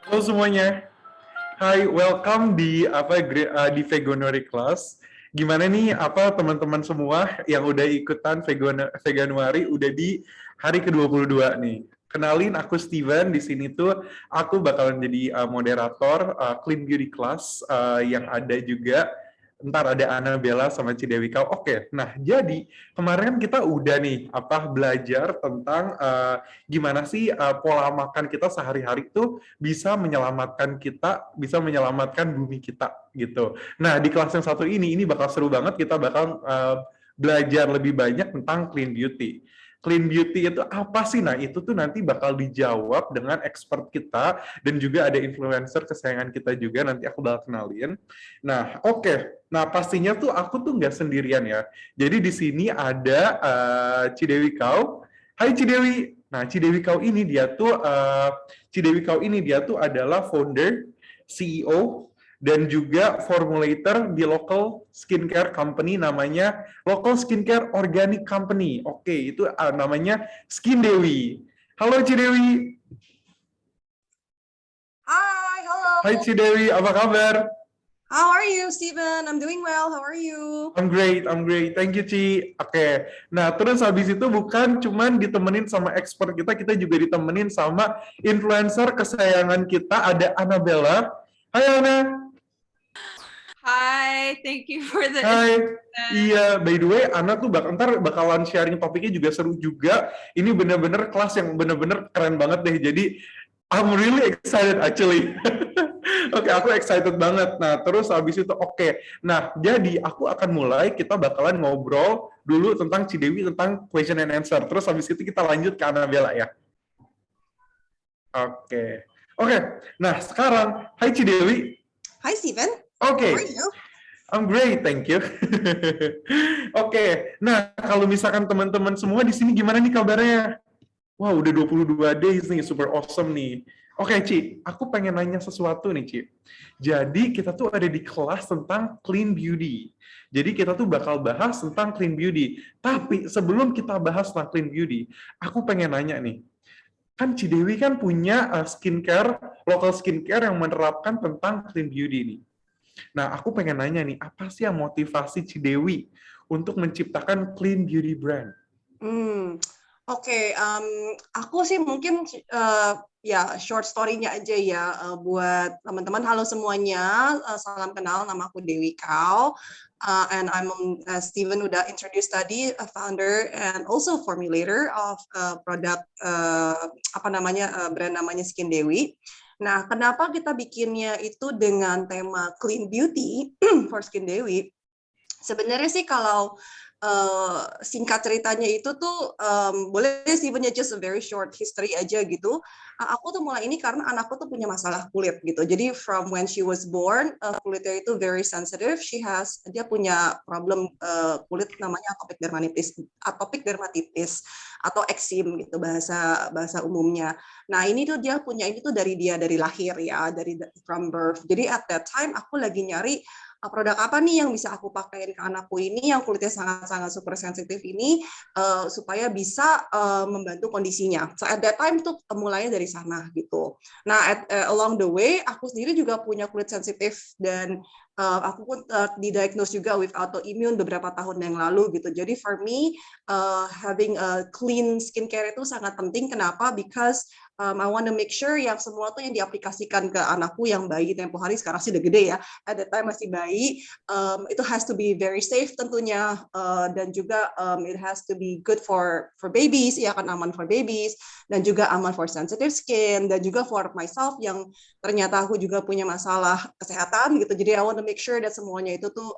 Halo semuanya. Hai, welcome di Veganuary Class. Gimana nih teman-teman semua yang udah ikutan Veganuary udah di hari ke-22 nih. Kenalin, aku Steven. Di sini tuh aku bakalan jadi moderator Clean Beauty Class yang ada juga ntar ada Annabella sama Cidewi Kau. Oke, nah jadi kemarin kan kita udah nih belajar tentang gimana sih pola makan kita sehari-hari tuh bisa menyelamatkan bumi kita gitu. Nah, di kelas yang satu ini bakal seru banget, kita bakal belajar lebih banyak tentang clean beauty. Clean beauty itu apa sih? Nah, itu tuh nanti bakal dijawab dengan expert kita dan juga ada influencer kesayangan kita juga, nanti aku bakal kenalin. Nah, oke. Nah, pastinya tuh aku tuh nggak sendirian ya. Jadi di sini ada Cidewi Kau. Hai Cidewi. Nah, Cidewi Kau ini dia tuh adalah founder, CEO, dan juga formulator di local skincare company namanya Local Skincare Organic Company. Oke, itu namanya Skin Dewi. Halo Cidewi. Hi, Hai hello. Cidewi, apa kabar? How are you, Steven? I'm doing well. How are you? I'm great. Thank you, Ci. Oke. Nah, terus habis itu bukan cuman ditemenin sama expert kita juga ditemenin sama influencer kesayangan kita, ada Annabella. Hai, Ana. Hi, thank you for the Hai. introduction. Iya, by the way, Ana tuh ntar bakalan sharing topiknya juga seru juga. Ini bener-bener kelas yang bener-bener keren banget deh. Jadi, I'm really excited actually. Oke, aku excited banget. Nah, terus habis itu oke. Nah, jadi aku akan mulai, kita bakalan ngobrol dulu tentang Cidewi, tentang question and answer. Terus habis itu kita lanjut ke Annabella ya. Oke. Oke, nah sekarang, hai Cidewi. Hi, Steven. Oke. How are you? I'm great, thank you. Oke, nah kalau misalkan teman-teman semua di sini gimana nih kabarnya? Wah, udah 22 days nih, super awesome nih. Oke, Ci, aku pengen nanya sesuatu nih, Ci. Jadi, kita tuh ada di kelas tentang clean beauty. Jadi, kita tuh bakal bahas tentang clean beauty. Tapi, sebelum kita bahas tentang clean beauty, aku pengen nanya nih. Kan Cidewi kan punya local skincare yang menerapkan tentang clean beauty nih. Nah, aku pengen nanya nih, apa sih yang motivasi Cidewi untuk menciptakan clean beauty brand? Oke, aku sih mungkin ya short story-nya aja ya buat teman-teman. Halo semuanya, salam kenal, nama aku Dewi Kau, and I'm Steven udah introduce tadi, a founder and also formulator of produk brand namanya Skin Dewi. Nah, kenapa kita bikinnya itu dengan tema clean beauty for Skin Dewi? Sebenarnya sih kalau singkat ceritanya itu tuh boleh sih punya just a very short history aja gitu. Aku tuh mulai ini karena anakku tuh punya masalah kulit gitu. Jadi from when she was born kulitnya itu very sensitive. Dia punya problem kulit namanya atopic dermatitis atau eksim gitu bahasa umumnya. Nah ini tuh dia punya ini tuh dari lahir ya, from birth. Jadi at that time aku lagi nyari produk apa nih yang bisa aku pakaiin ke anakku ini yang kulitnya sangat-sangat super sensitif ini supaya bisa membantu kondisinya. So at that time tuh mulainya dari sana gitu. Nah along the way aku sendiri juga punya kulit sensitif dan aku pun didiagnose juga with autoimmune beberapa tahun yang lalu gitu. Jadi for me having a clean skincare itu sangat penting. Kenapa? Because I want to make sure yang semua tuh yang diaplikasikan ke anakku yang bayi tempo hari, sekarang sih udah gede ya, at that time masih bayi, itu has to be very safe tentunya, dan juga it has to be good for babies, ya kan, aman for babies, dan juga aman for sensitive skin, dan juga for myself yang ternyata aku juga punya masalah kesehatan gitu. Jadi I want to make sure that semuanya itu tuh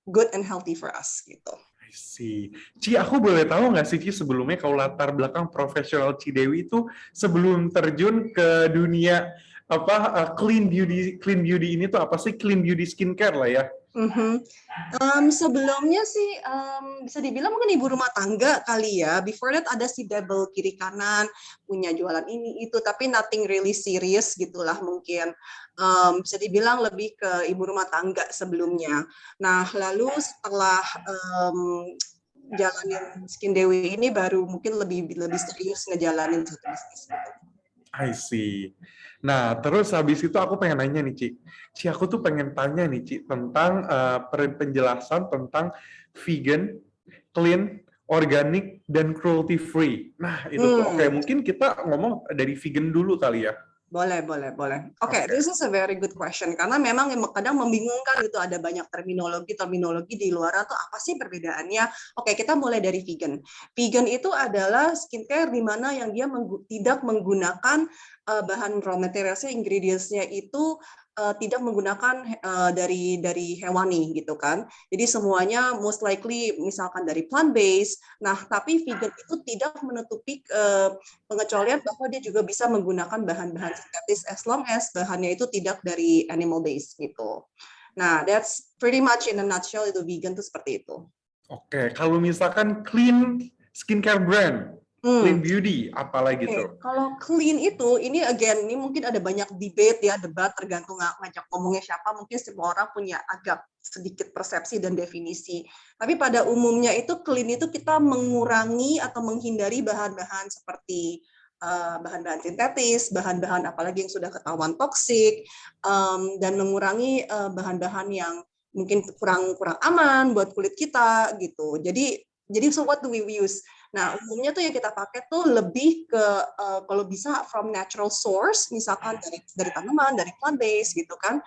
good and healthy for us gitu. Ci, aku boleh tahu nggak sih, Ci, sebelumnya kalau latar belakang profesional Cidewi itu sebelum terjun ke dunia clean beauty ini tuh apa sih? Clean beauty skincare lah ya. Sebelumnya sih bisa dibilang mungkin ibu rumah tangga kali ya. Before that ada si double kiri kanan, punya jualan ini itu, tapi nothing really serious gitulah mungkin. Bisa dibilang lebih ke ibu rumah tangga sebelumnya. Nah lalu setelah jalanin Skin Dewi ini baru mungkin lebih serius ngejalanin satu bisnis gitu. I see. Nah, terus habis itu aku pengen nanya nih, Ci. Ci, aku tuh pengen tanya nih, Ci, tentang penjelasan tentang vegan, clean, organic, dan cruelty free. Nah, itu tuh. Oke, Hmm. mungkin kita ngomong dari vegan dulu kali ya. Boleh, boleh, boleh. Oke, Oke. this is a very good question. Karena memang yang kadang membingungkan gitu, ada banyak terminologi di luar tuh apa sih perbedaannya. Oke, kita mulai dari vegan. Vegan itu adalah skincare di mana yang dia tidak menggunakan bahan raw materialnya, ingredients-nya itu tidak menggunakan dari hewani gitu kan. Jadi semuanya most likely misalkan dari plant based. Nah, tapi vegan itu tidak menutupi pengecualian bahwa dia juga bisa menggunakan bahan-bahan sintetis as long as bahannya itu tidak dari animal based gitu. Nah, that's pretty much in a nutshell itu vegan tuh seperti itu. Oke, kalau misalkan clean skincare brand, clean beauty, apalagi tuh? Kalau clean itu, ini again, ini mungkin ada banyak debate ya, debat tergantung ngajak ngomongnya siapa, mungkin semua orang punya agak sedikit persepsi dan definisi. Tapi pada umumnya itu clean itu kita mengurangi atau menghindari bahan-bahan seperti bahan-bahan sintetis, bahan-bahan apalagi yang sudah ketahuan toksik, dan mengurangi bahan-bahan yang mungkin kurang aman buat kulit kita gitu. Jadi so what do we use? Nah, umumnya tuh yang kita pakai tuh lebih ke kalau bisa from natural source, misalkan dari tanaman, dari plant based gitu kan,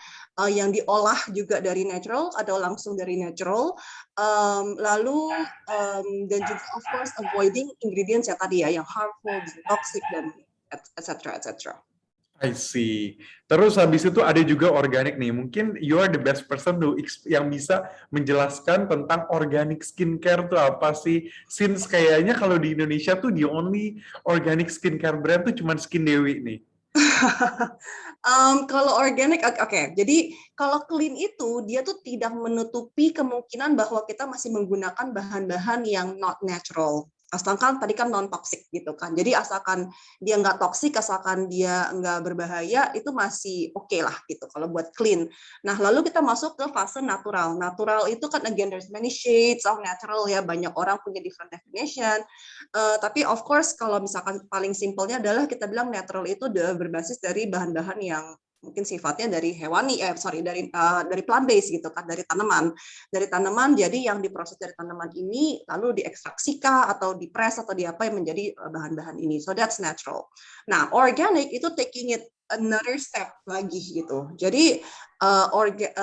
yang diolah juga dari natural atau langsung dari natural. Dan juga of course avoiding ingredients yang tadi ya, yang harmful, toxic dan etc. etc. I see. Terus habis itu ada juga organic nih. Mungkin you are the best person yang bisa menjelaskan tentang organic skincare tuh apa sih? Since kayaknya kalau di Indonesia tuh the only organic skincare brand tuh cuma Skin Dewi nih. Kalau organic, oke. Jadi kalau clean itu dia tuh tidak menutupi kemungkinan bahwa kita masih menggunakan bahan-bahan yang not natural. Asalkan tadi kan non toxic gitu kan. Jadi asalkan dia nggak toksik, asalkan dia nggak berbahaya, itu masih oke lah gitu kalau buat clean. Nah lalu kita masuk ke fase natural. Natural itu kan again there's many shades of natural ya. Banyak orang punya different definition. Tapi of course kalau misalkan paling simpelnya adalah kita bilang natural itu berbasis dari bahan-bahan yang mungkin sifatnya dari hewani, dari plant based gitu kan, dari tanaman. Jadi yang diproses dari tanaman ini lalu diekstraksi atau dipres atau diapa yang menjadi bahan-bahan ini. So that's natural. Nah, organic itu taking it another step lagi gitu. Jadi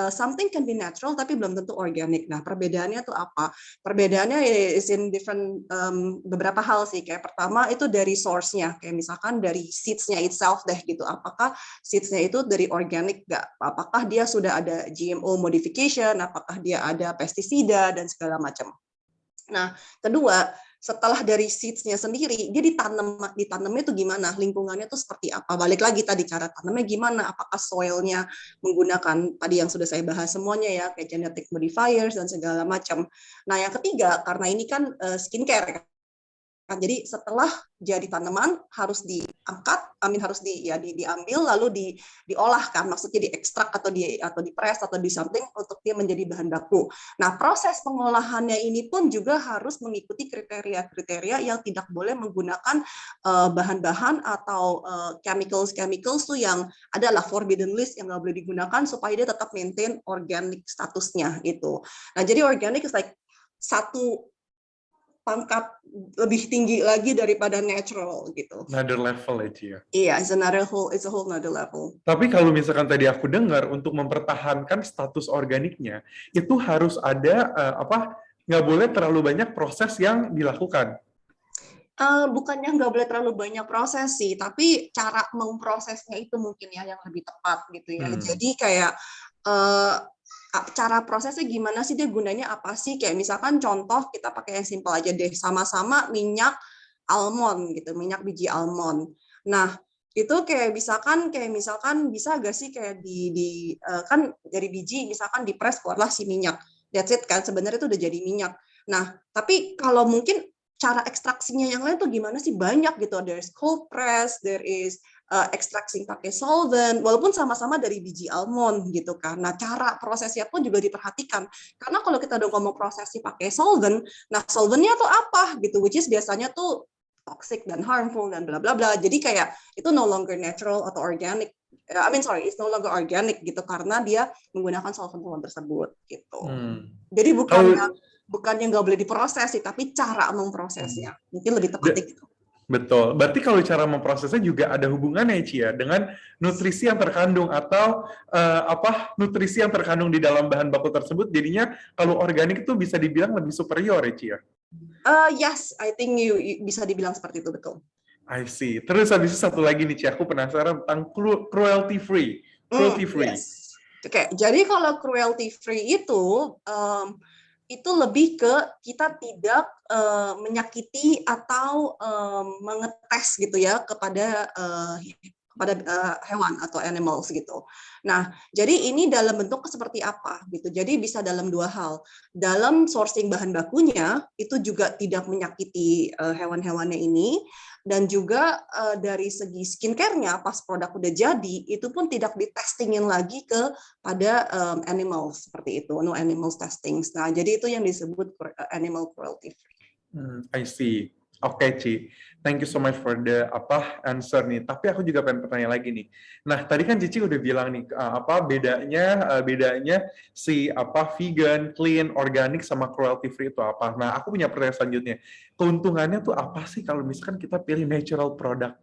something can be natural tapi belum tentu organic. Nah, perbedaannya tuh apa? Perbedaannya is in different beberapa hal sih. Kayak pertama itu dari source-nya. Kayak misalkan dari seeds-nya itself deh gitu. Apakah seeds-nya itu dari organic nggak? Apakah dia sudah ada GMO modification? Apakah dia ada pestisida dan segala macam? Nah, kedua, setelah dari seeds-nya sendiri, dia ditanamnya itu gimana? Lingkungannya itu seperti apa? Balik lagi tadi cara tanamnya gimana? Apakah soil-nya menggunakan tadi yang sudah saya bahas semuanya ya, kayak genetic modifiers dan segala macam. Nah, yang ketiga, karena ini kan skincare, jadi setelah jadi tanaman harus diangkat, harus diambil lalu diolah kan, maksudnya diekstrak atau dipres atau di something untuk dia menjadi bahan baku. Nah, proses pengolahannya ini pun juga harus mengikuti kriteria-kriteria yang tidak boleh menggunakan bahan-bahan atau chemicals tuh yang adalah forbidden list yang nggak boleh digunakan supaya dia tetap maintain organic statusnya gitu. Nah, jadi organic is like satu pangkat lebih tinggi lagi daripada natural gitu. Another level ya, Ci ya. Iya, it's a whole another level. Tapi kalau misalkan tadi aku dengar untuk mempertahankan status organiknya, itu harus ada nggak boleh terlalu banyak proses yang dilakukan. Bukannya nggak boleh terlalu banyak proses sih, tapi cara memprosesnya itu mungkin ya yang lebih tepat gitu ya. Jadi kayak cara prosesnya gimana sih, dia gunanya apa sih? Kayak misalkan contoh kita pakai yang simpel aja deh, sama-sama minyak almond gitu, minyak biji almond. Nah, itu kayak misalkan bisa gak sih kayak kan dari biji misalkan dipres keluarlah si minyak. That's it kan, sebenarnya itu udah jadi minyak. Nah, tapi kalau mungkin cara ekstraksinya yang lain tuh gimana sih? Banyak gitu. There's cold press, there is ekstraksi pakai solvent, walaupun sama-sama dari biji almond gitu kan. Nah, cara prosesnya pun juga diperhatikan. Karena kalau kita udah ngomong prosesi pakai solvent, nah solventnya tuh apa gitu, which is biasanya tuh toxic dan harmful dan bla bla bla. Jadi kayak itu no longer natural atau organic. It's no longer organic gitu karena dia menggunakan solvent tersebut gitu. Jadi bukannya nggak boleh diproses sih, tapi cara memprosesnya mungkin lebih tepatnya gitu. Betul. Berarti kalau cara memprosesnya juga ada hubungannya, Ci, ya, dengan nutrisi yang terkandung atau nutrisi yang terkandung di dalam bahan baku tersebut. Jadinya kalau organik itu bisa dibilang lebih superior, ya, Ci, ya? Yes, I think you bisa dibilang seperti itu, betul. I see. Terus habis itu satu lagi nih, Ci, aku penasaran tentang cruelty free. Cruelty free. Yes. Oke, jadi kalau cruelty free itu lebih ke kita tidak menyakiti atau mengetes gitu ya kepada hewan atau animals gitu. Nah, jadi ini dalam bentuk seperti apa gitu. Jadi bisa dalam dua hal. Dalam sourcing bahan bakunya itu juga tidak menyakiti hewan-hewannya ini, dan juga dari segi skincare-nya pas produk udah jadi itu pun tidak ditestingin lagi pada animals seperti itu, no animals testing. Nah, jadi itu yang disebut animal cruelty free. I see. Oke, Ci. Thank you so much for the answer nih. Tapi aku juga pengen bertanya lagi nih. Nah, tadi kan Cici udah bilang nih bedanya si vegan, clean, organic sama cruelty free itu apa. Nah, aku punya pertanyaan selanjutnya. Keuntungannya tuh apa sih kalau misalkan kita pilih natural product?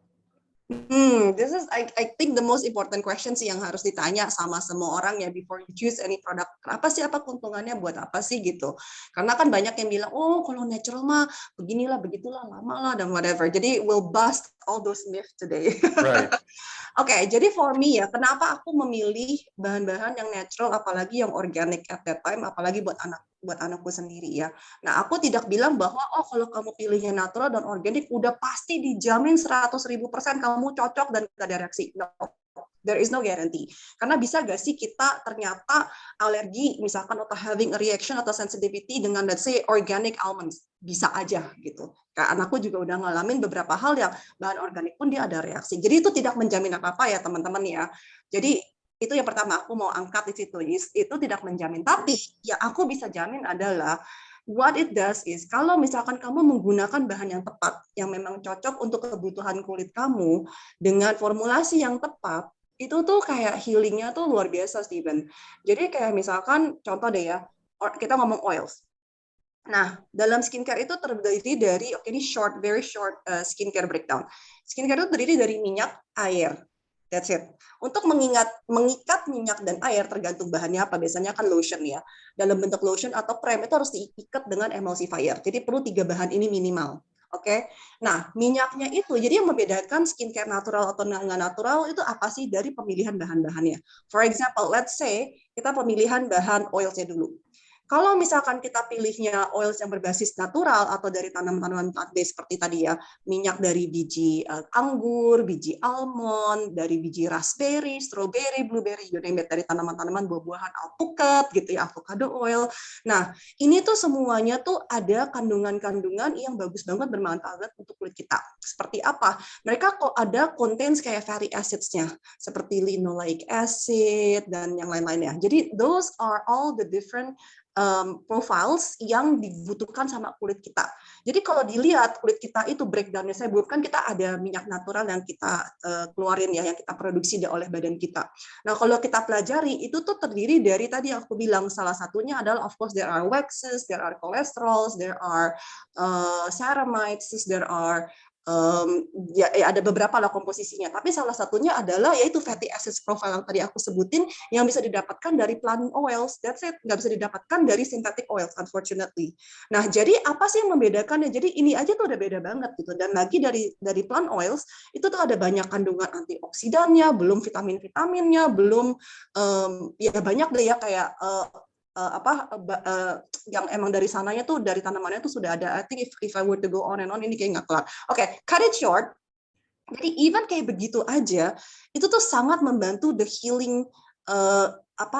This is I think the most important question sih yang harus ditanya sama semua orang ya before you choose any product. Apa keuntungannya, buat apa sih gitu? Karena kan banyak yang bilang, oh kalau natural mah beginilah, begitulah, lama lah dan whatever. Jadi we'll bust all those myths today. Right. Oke, jadi for me ya, kenapa aku memilih bahan-bahan yang natural, apalagi yang organic at that time, apalagi buat anakku sendiri ya. Nah, aku tidak bilang bahwa kalau kamu pilihnya natural dan organik udah pasti dijamin 100.000% kamu cocok dan gak ada reaksi. No. There is no guarantee. Karena bisa gak sih kita ternyata alergi misalkan atau having a reaction atau sensitivity dengan let's say organic almonds. Bisa aja gitu. Kayak anakku juga udah ngalamin beberapa hal yang bahan organik pun dia ada reaksi. Jadi itu tidak menjamin apa-apa ya teman-teman ya. Jadi itu yang pertama aku mau angkat di situ. Itu tidak menjamin. Tapi yang aku bisa jamin adalah what it does is, kalau misalkan kamu menggunakan bahan yang tepat, yang memang cocok untuk kebutuhan kulit kamu, dengan formulasi yang tepat, itu tuh kayak healingnya tuh luar biasa, Steven. Jadi kayak misalkan, contoh deh ya, kita ngomong oils. Nah, dalam skincare itu terdiri dari, ini very short skincare breakdown. Skincare itu terdiri dari minyak, air. That's it. Untuk mengikat minyak dan air tergantung bahannya apa. Biasanya kan lotion ya. Dalam bentuk lotion atau krem itu harus diikat dengan emulsifier. Jadi perlu 3 bahan ini minimal. Oke. Nah, minyaknya itu jadi yang membedakan skincare natural atau nggak natural itu apa sih dari pemilihan bahan-bahannya. For example, let's say kita pemilihan bahan oilnya dulu. Kalau misalkan kita pilihnya oils yang berbasis natural atau dari tanaman-tanaman plant-based seperti tadi ya, minyak dari biji anggur, biji almond, dari biji raspberry, strawberry, blueberry, you name it, dari tanaman-tanaman buah-buahan alpukat gitu ya, avocado oil. Nah, ini tuh semuanya tuh ada kandungan-kandungan yang bagus banget, bermanfaat untuk kulit kita. Seperti apa? Mereka kok ada contains kayak fatty acids-nya, seperti linoleic acid dan yang lain-lainnya. Jadi those are all the different profiles yang dibutuhkan sama kulit kita. Jadi kalau dilihat kulit kita itu breakdown-nya, saya bukan kita ada minyak natural yang kita keluarin ya, yang kita produksi oleh badan kita. Nah, kalau kita pelajari itu tuh terdiri dari tadi yang aku bilang, salah satunya adalah of course there are waxes, there are cholesterols, there are ceramides, there are ada beberapa lah komposisinya, tapi salah satunya adalah yaitu fatty acids profile yang tadi aku sebutin, yang bisa didapatkan dari plant oils. That's it, nggak bisa didapatkan dari synthetic oils, unfortunately. Nah, jadi apa sih yang membedakannya? Jadi ini aja tuh udah beda banget gitu. Dan lagi dari plant oils itu tuh ada banyak kandungan antioksidannya, belum vitamin-vitaminnya, belum ya banyak deh ya kayak yang emang dari sananya tuh, dari tanamannya tuh sudah ada. I think if I were to go on and on, ini kayak nggak kelar. Oke, cut it short. Jadi even kayak begitu aja, itu tuh sangat membantu the healing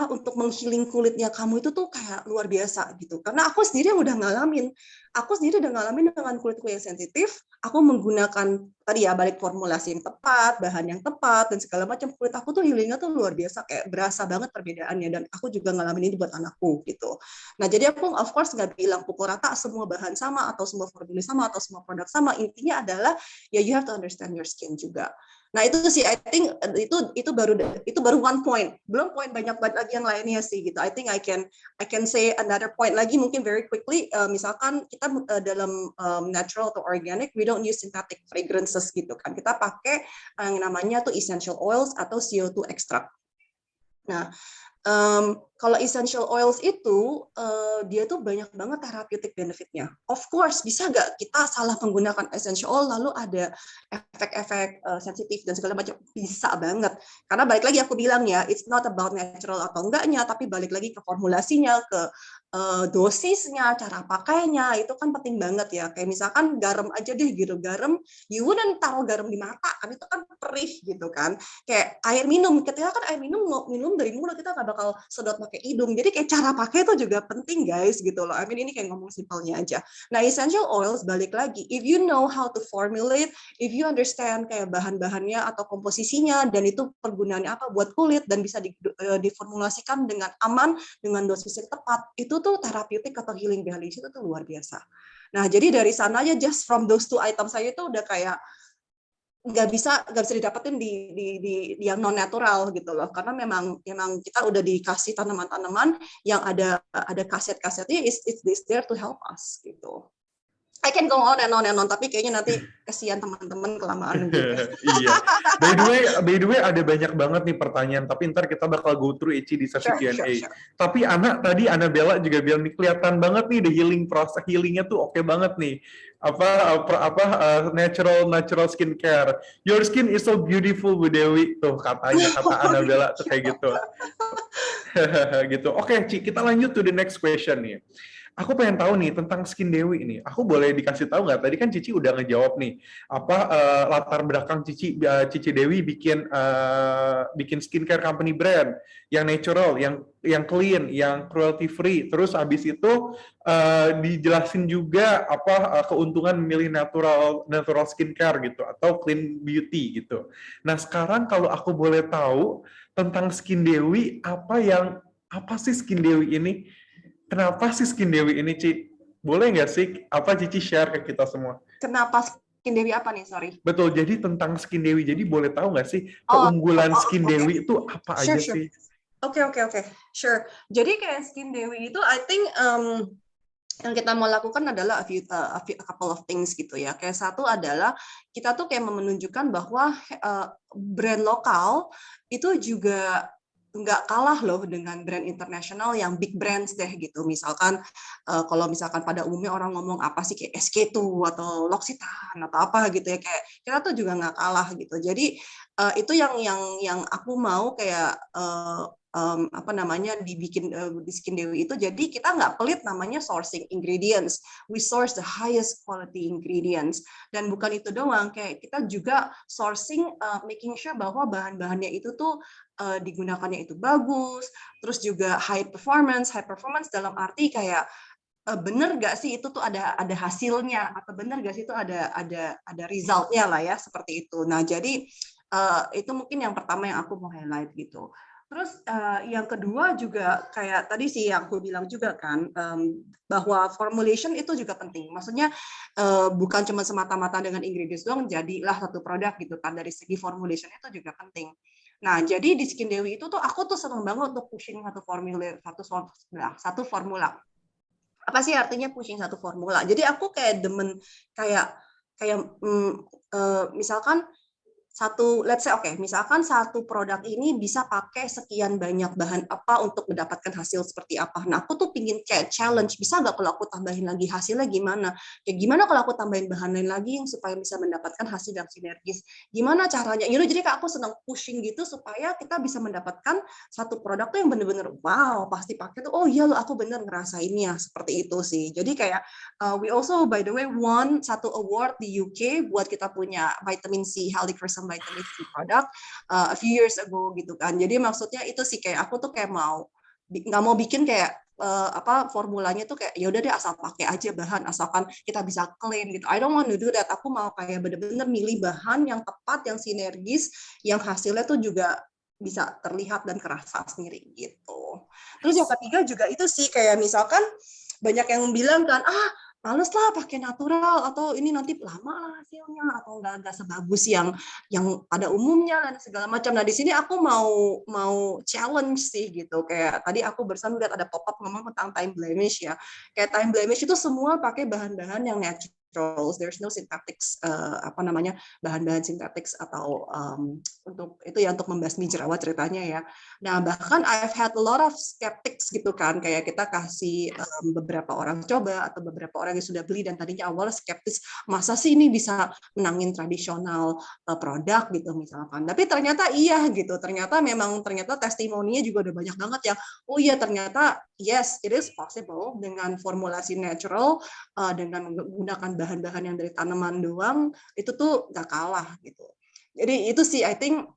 untuk menghealing kulitnya kamu itu tuh kayak luar biasa gitu. Karena aku sendiri udah ngalamin dengan kulitku yang sensitif. Aku menggunakan tadi ya balik formulasi yang tepat, bahan yang tepat dan segala macam, kulit aku tuh healingnya tuh luar biasa, kayak berasa banget perbedaannya. Dan aku juga ngalamin ini buat anakku gitu. Nah jadi aku of course nggak bilang pukul rata semua bahan sama atau semua formula sama atau semua produk sama. Intinya adalah ya you have to understand your skin juga. Nah itu sih, I think itu baru one point, belum poin banyak lagi yang lainnya sih gitu. I think I can say another point lagi mungkin very quickly. Misalkan kita dalam natural atau organic, we don't use synthetic fragrances gitu kan. Kita pakai yang namanya tuh essential oils atau CO2 extract. Nah, kalau essential oils itu dia tuh banyak banget therapeutic benefit-nya. Of course, bisa nggak kita salah menggunakan essential oil lalu ada efek-efek sensitif dan segala macam? Bisa banget. Karena balik lagi aku bilang ya, it's not about natural atau enggaknya, tapi balik lagi ke formulasinya, ke dosisnya, cara pakainya, itu kan penting banget ya. Kayak misalkan garam aja deh gitu, garam, you wouldn't taruh garam di mata, kan itu kan perih gitu kan. Kayak air minum, ketika kan air minum dari mulut, kita nggak bakal sedot pakai hidung. Jadi kayak cara pakai itu juga penting guys gitu loh. I mean ini kayak ngomong simpelnya aja. Nah essential oils balik lagi, if you know how to formulate, if you understand kayak bahan-bahannya atau komposisinya dan itu pergunaannya apa buat kulit dan bisa diformulasikan dengan aman, dengan dosis yang tepat, itu tuh terapeutik atau healing value itu tuh luar biasa. Nah jadi dari sana aja just from those two items saya itu udah kayak nggak bisa didapetin di yang non natural gitu loh, karena memang kita udah dikasih tanaman-tanaman yang ada kaset-kasetnya, it's there to help us gitu. I can go on and on, tapi kayaknya nanti kesian teman-teman kelamaan gitu. Iya. By the way, ada banyak banget nih pertanyaan, tapi ntar kita bakal go through Eci di sesi Q&A. Sure. Tapi tadi Annabella juga bilang nih, kelihatan banget nih the healing process, healingnya tuh oke banget nih. Natural skincare. Your skin is so beautiful, Bu Dewi. Tuh katanya, kata Annabella tuh kayak gitu. Gitu. Oke, Ci, kita lanjut to the next question nih. Aku pengen tahu nih tentang Skin Dewi ini. Aku boleh dikasih tahu nggak? Tadi kan Cici udah ngejawab nih. Latar belakang Cici Dewi bikin skincare company brand yang natural, yang clean, yang cruelty free. Terus habis itu dijelasin juga keuntungan memilih natural skincare gitu atau clean beauty gitu. Nah sekarang kalau aku boleh tahu tentang Skin Dewi, apa sih Skin Dewi ini? Kenapa sih Skin Dewi ini, Ci? Boleh nggak sih, Cici share ke kita semua? Kenapa Skin Dewi apa nih, sorry? Betul, jadi tentang Skin Dewi. Jadi boleh tahu nggak sih, keunggulan Skin Dewi itu apa aja sih? Oke. Sure. Jadi kayak Skin Dewi itu, I think yang kita mau lakukan adalah a couple of things gitu ya. Kayak satu adalah kita tuh kayak menunjukkan bahwa brand lokal itu juga nggak kalah loh dengan brand internasional yang big brands deh gitu. Misalkan kalau misalkan pada umumnya orang ngomong apa sih kayak SK2 atau L'Occitane atau apa gitu ya, kayak kita tuh juga nggak kalah gitu. Jadi itu yang aku mau kayak dibikin di Skin Dewi itu. Jadi kita nggak pelit namanya sourcing ingredients. We source the highest quality ingredients. Dan bukan itu doang, kayak kita juga sourcing making sure bahwa bahan-bahannya itu tuh digunakannya itu bagus, terus juga high performance dalam arti kayak bener gak sih itu tuh ada hasilnya, atau bener gak sih itu ada resultnya lah ya, seperti itu. Nah jadi itu mungkin yang pertama yang aku mau highlight gitu. Terus yang kedua juga kayak tadi sih yang aku bilang juga kan, bahwa formulation itu juga penting. Maksudnya bukan cuma semata-mata dengan ingredients doang jadilah satu produk gitu kan. Dari segi formulation itu juga penting. Nah, jadi di Skin Dewi itu tuh aku tuh seneng banget untuk pushing satu formula. Apa sih artinya pushing satu formula? Jadi aku kayak demen kayak misalkan misalkan satu produk ini bisa pakai sekian banyak bahan apa untuk mendapatkan hasil seperti apa. Nah, aku tuh pingin kayak challenge, bisa nggak kalau aku tambahin lagi hasilnya gimana? Kayak gimana kalau aku tambahin bahan lain lagi yang supaya bisa mendapatkan hasil yang sinergis? Gimana caranya? Jadi kayak aku senang pushing gitu supaya kita bisa mendapatkan satu produk tuh yang bener-bener wow, pasti pakai tuh, oh iya loh aku bener ngerasainnya, seperti itu sih. Jadi kayak we also by the way won satu award di UK buat kita punya vitamin C Healthy for Some some vitamin C product a few years ago gitu kan. Jadi maksudnya itu sih kayak aku tuh kayak nggak mau bikin kayak formulanya tuh kayak ya udah deh asal pakai aja bahan asalkan kita bisa clean gitu. I don't want to do that. Aku mau kayak bener-bener milih bahan yang tepat, yang sinergis, yang hasilnya tuh juga bisa terlihat dan kerasa sendiri gitu. Terus yang ketiga juga itu sih kayak misalkan banyak yang bilang kan males lah pakai natural atau ini nanti lama lah hasilnya atau nggak sebagus yang pada umumnya dan segala macam. Nah di sini aku mau challenge sih gitu, kayak tadi aku barusan lihat ada pop up ngomong tentang time blemish ya, kayak time blemish itu semua pakai bahan-bahan yang natural, there's no synthetics bahan-bahan sintetik atau untuk itu ya untuk membasmi jerawat ceritanya ya. Nah bahkan I've had a lot of skeptics gitu kan, kayak kita kasih beberapa orang coba atau beberapa orang yang sudah beli dan tadinya awalnya skeptis, masa sih ini bisa menangin tradisional produk gitu misalkan, tapi ternyata iya gitu, ternyata testimoninya juga udah banyak banget yang oh iya ternyata yes it is possible dengan formulasi natural, dengan menggunakan bahan-bahan yang dari tanaman doang itu tuh gak kalah gitu. Jadi itu sih I think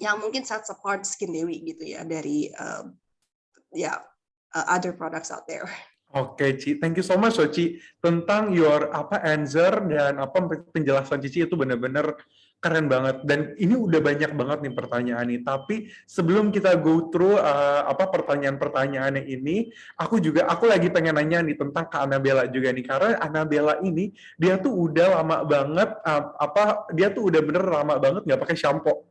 yang mungkin sets apart Skin Dewi gitu ya dari other products out there. Oke, Ci. Thank you so much, Ci. Tentang your answer dan penjelasan Cici itu benar-benar keren banget. Dan ini udah banyak banget nih pertanyaan nih. Tapi sebelum kita go through pertanyaan-pertanyaannya ini, aku lagi pengen nanya nih tentang Kak Anabella juga nih. Karena Anabella ini dia tuh udah lama banget dia tuh udah bener lama banget nggak pakai shampoo.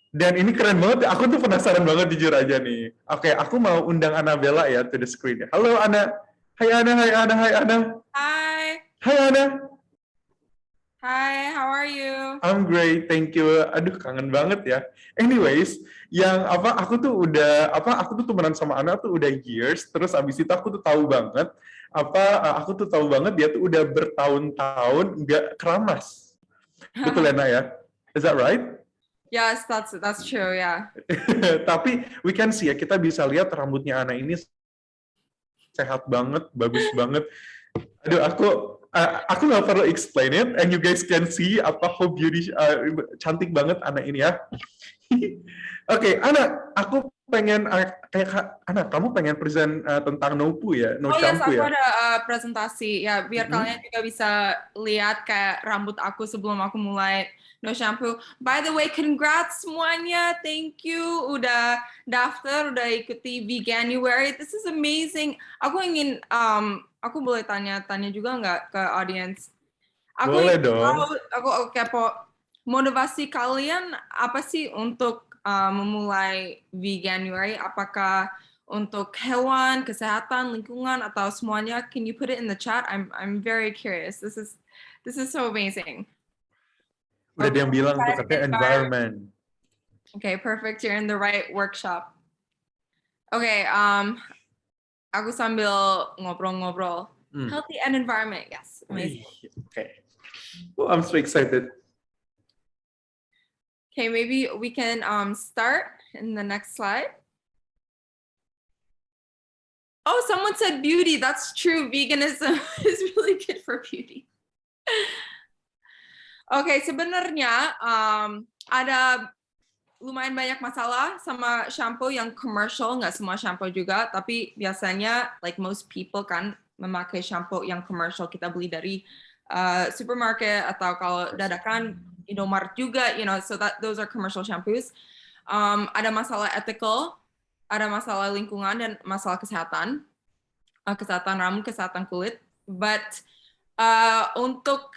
Dan ini keren banget, aku tuh penasaran banget jujur aja nih. Oke, aku mau undang Anabella ya to the screen. Halo Ana. Hai Ana, hai Ana, hai Ana. Hi. Hai Ana. Hi, how are you? I'm great, thank you. Aduh, kangen banget ya. Anyways, aku tuh temenan sama Ana tuh udah years, terus abis itu aku tuh tahu banget dia tuh udah bertahun-tahun nggak keramas. Betul ya, Ana ya? Is that right? Yes, that's true, yeah. Tapi we can see ya, kita bisa lihat rambutnya Ana ini sehat banget, bagus banget. Aduh, aku nggak perlu explain it, and you guys can see how beauty cantik banget Ana ini ya. Oke, Ana, aku pengen Ana, kamu pengen present tentang no poo ya, no shampoo Yes, ya? aku ada presentasi ya, biar kalian juga bisa lihat kayak rambut aku sebelum aku mulai no shampoo. By the way, congrats semuanya. Thank you udah daftar, udah ikuti Veganuary. This is amazing. Aku ingin aku boleh tanya juga nggak ke audience? Boleh dong. Aku kepo. Motivasi kalian apa sih untuk memulai Veganuary? Apakah untuk hewan, kesehatan, lingkungan, atau semuanya? Can you put it in the chat? I'm very curious. This is so amazing. Udah dia yang bilang tuh katanya environment. Okay, perfect. You're in the right workshop. Okay, aku sambil ngobrol-ngobrol. Healthy and environment, yes. Amazing. Okay. Oh, I'm so excited. Okay, maybe we can start in the next slide. Oh, someone said beauty. That's true. Veganism is really good for beauty. Oke, sebenarnya ada lumayan banyak masalah sama shampoo yang commercial, nggak semua shampoo juga, tapi biasanya like most people kan memakai shampoo yang commercial kita beli dari supermarket atau kalau dadakan Indomaret juga, so those are commercial shampoos. Ada masalah ethical, ada masalah lingkungan dan masalah kesehatan rambut, kesehatan kulit. But untuk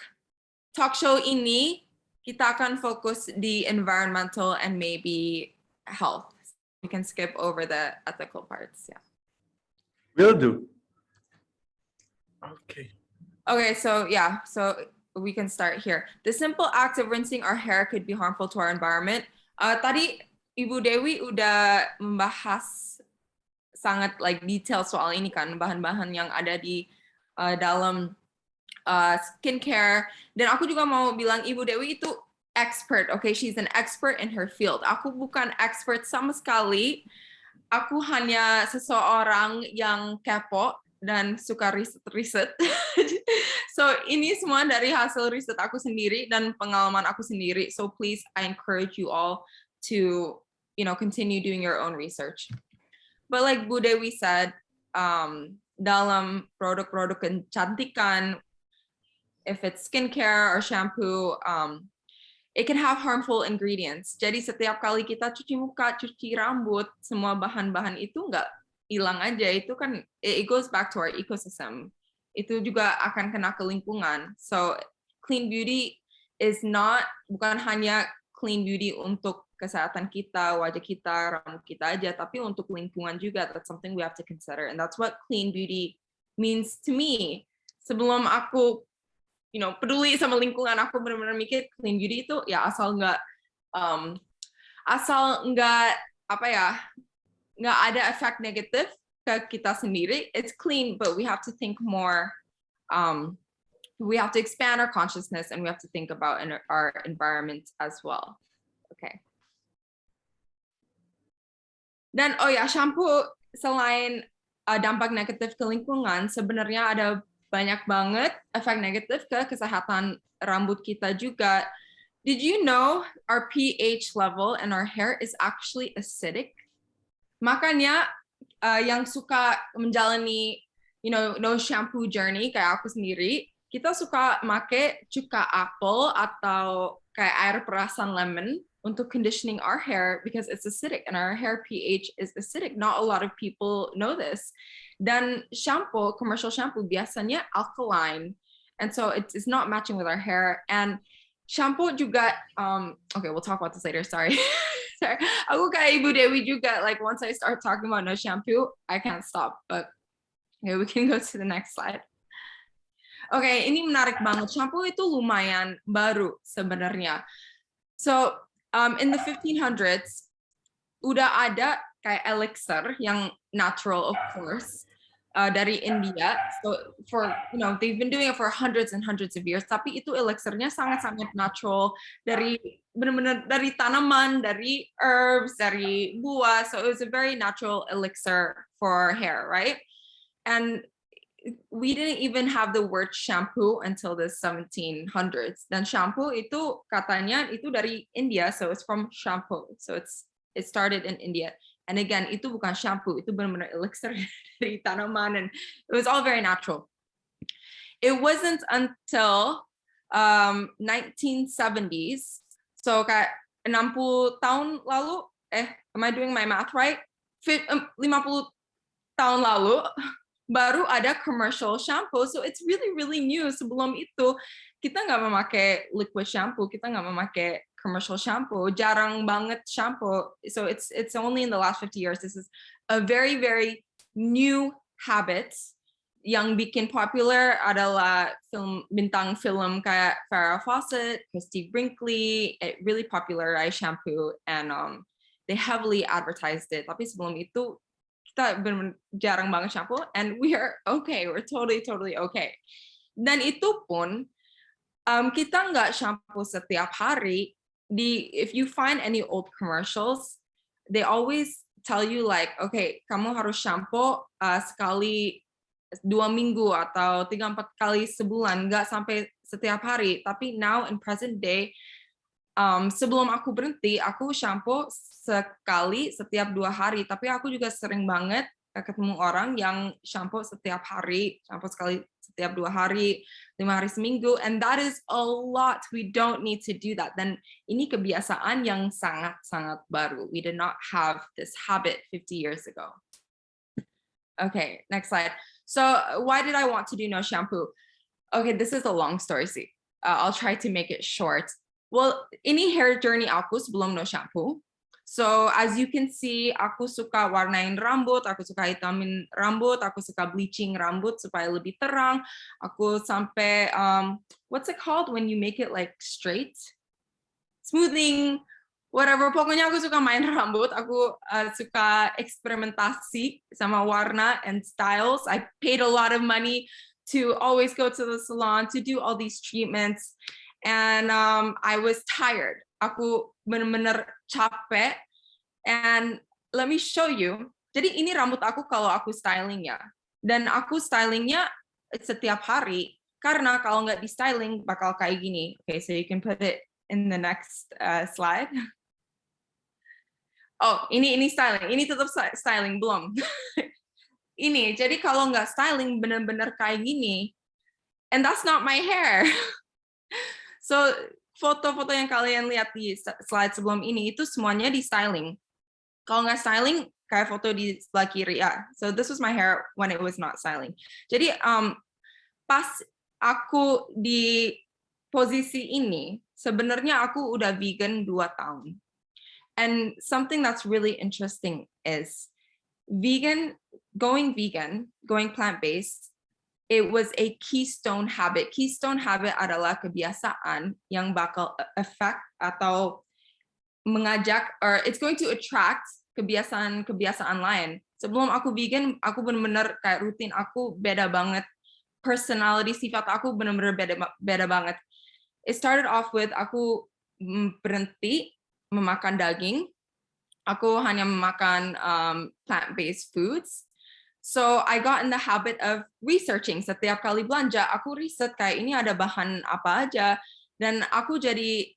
talk show ini kita akan fokus di environmental and maybe health. We can skip over the ethical parts. Yeah. Will do. Okay. Okay, so we can start here. The simple act of rinsing our hair could be harmful to our environment. Tadi Ibu Dewi udah membahas sangat like detail soal ini kan, bahan-bahan yang ada di dalam skincare. Dan aku juga mau bilang Ibu Dewi itu expert, okay? She's an expert in her field. Aku bukan expert sama sekali. Aku hanya seseorang yang kepo dan suka riset-riset. So ini semua dari hasil riset aku sendiri dan pengalaman aku sendiri. So please, I encourage you all to, continue doing your own research. But like Bu Dewi said, dalam produk-produk kecantikan, if it's skincare or shampoo, it can have harmful ingredients. Jadi setiap kali kita cuci muka, cuci rambut, semua bahan-bahan itu nggak hilang aja. Itu kan, it goes back to our ecosystem. Itu juga akan kena ke lingkungan. So clean beauty is bukan hanya clean beauty untuk kesehatan kita, wajah kita, rambut kita aja, tapi untuk lingkungan juga. That's something we have to consider. And that's what clean beauty means to me. Sebelum aku peduli sama lingkungan, aku benar-benar mikir clean beauty itu ya asal nggak ada efek negatif ke kita sendiri. It's clean, but we have to think more. We have to expand our consciousness, and we have to think about our environment as well. Okay. Dan shampoo selain dampak negatif ke lingkungan, sebenarnya ada banyak banget efek negatif ke kesehatan rambut kita juga. Did you know our pH level in our hair is actually acidic? Makanya yang suka menjalani no shampoo journey kayak aku sendiri, kita suka make cuka apel atau kayak air perasan lemon untuk conditioning our hair because it's acidic and our hair pH is acidic. Not a lot of people know this. Dan shampoo, commercial shampoo biasanya alkaline, and so it's not matching with our hair. And shampoo juga, okay, we'll talk about this later. Sorry. Sorry. Aku kayak Ibu Dewi juga. Like once I start talking about no shampoo, I can't stop. But okay, we can go to the next slide. Okay, ini menarik banget. Shampoo itu lumayan baru sebenarnya. So in the 1500s, udah ada kayak elixir yang natural, of course, dari India. So they've been doing it for hundreds and hundreds of years. Tapi itu elixirnya sangat-sangat natural, benar-benar dari tanaman, dari herbs, dari buah. So it was a very natural elixir for hair, right? And we didn't even have the word shampoo until the 1700s. Dan shampoo itu katanya itu dari India, so it's from shampoo. So it started in India. And again, itu bukan shampoo, itu benar-benar elixir dari tanaman, and it was all very natural. It wasn't until 1970s, so kayak 60 tahun lalu, am I doing my math right? 50 tahun lalu, baru ada commercial shampoo, so it's really, really new. Sebelum itu, kita nggak memakai liquid shampoo, kita nggak memakai commercial shampoo, jarang banget shampoo. So it's only in the last 50 years. This is a very, very new habit. Yang bikin popular adalah bintang film kayak Farrah Fawcett, Christy Brinkley. It really popularized shampoo, and they heavily advertised it. Tapi sebelum itu, kita jarang banget shampoo, and we are okay. We're totally okay. Dan itu pun, kita nggak shampoo setiap hari. If you find any old commercials, they always tell you like, okay, kamu harus shampoo sekali 2 minggu atau 3-4 kali sebulan, nggak sampai setiap hari. Tapi now in present day, sebelum aku berhenti, aku shampoo sekali setiap 2 hari. Tapi aku juga sering banget ketemu orang yang shampoo setiap hari, shampoo sekali setiap 2 hari, 5 hari seminggu, and that is a lot. We don't need to do that. Dan ini kebiasaan yang sangat-sangat baru. We did not have this habit 50 years ago. Okay, next slide. So why did I want to do no shampoo? Okay, this is a long story. See, I'll try to make it short. Well, ini hair journey aku sebelum no shampoo. So as you can see, aku suka warnain rambut, aku suka hitamin rambut, aku suka bleaching rambut supaya lebih terang. Aku sampai, what's it called when you make it like straight? Smoothing, whatever. Pokoknya aku suka main rambut, aku suka eksperimentasi sama warna and styles. I paid a lot of money to always go to the salon to do all these treatments. And I was tired. Aku benar-benar capek. And let me show you. Jadi ini rambut aku kalau aku styling ya. Dan aku stylingnya setiap hari. Karena kalau nggak di styling bakal kayak gini. Okay, so you can put it in the next slide. Oh, ini styling. Ini tetap styling belum. Ini, jadi kalau nggak styling bener-bener kayak gini, and that's not my hair. So foto-foto yang kalian lihat di slide sebelum ini itu semuanya di styling. Kalau nggak styling, kayak foto di sebelah kiri ya. So this was my hair when it was not styling. Jadi pas aku di posisi ini, sebenarnya aku udah vegan 2 tahun. And something that's really interesting is going plant-based, it was a keystone habit. Keystone habit adalah kebiasaan yang bakal affect atau mengajak, or it's going to attract kebiasaan lain. Sebelum aku vegan, aku benar-benar kayak rutin, aku beda banget. Personality, sifat aku benar-benar beda banget. It started off with aku berhenti memakan daging. Aku hanya memakan plant-based foods. So I got in the habit of researching. Setiap kali belanja, aku riset kayak ini ada bahan apa aja. Dan aku jadi,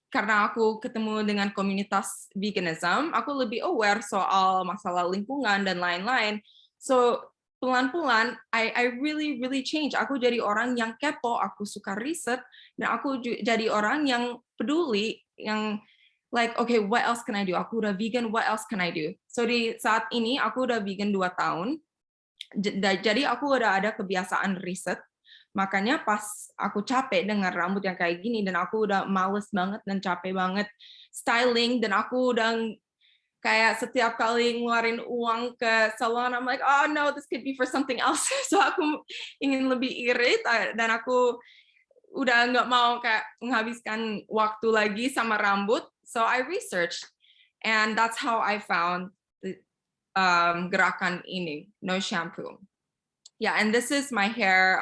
karena aku ketemu dengan komunitas veganism, aku lebih aware soal masalah lingkungan dan lain-lain. So pelan-pelan, I really change. Aku jadi orang yang kepo, aku suka riset, dan aku jadi orang yang peduli, yang like, okay, what else can I do? Aku udah vegan, what else can I do? So di saat ini, aku udah vegan 2 tahun, jadi aku udah ada kebiasaan riset, makanya pas aku capek dengan rambut yang kayak gini, dan aku udah males banget dan capek banget styling, dan aku udah kayak setiap kali ngeluarin uang ke salon, I'm like, oh no, this could be for something else. So aku ingin lebih irit, dan aku udah nggak mau kayak menghabiskan waktu lagi sama rambut. So I researched, and that's how I found the gerakan ini, no shampoo. Yeah, and this is my hair.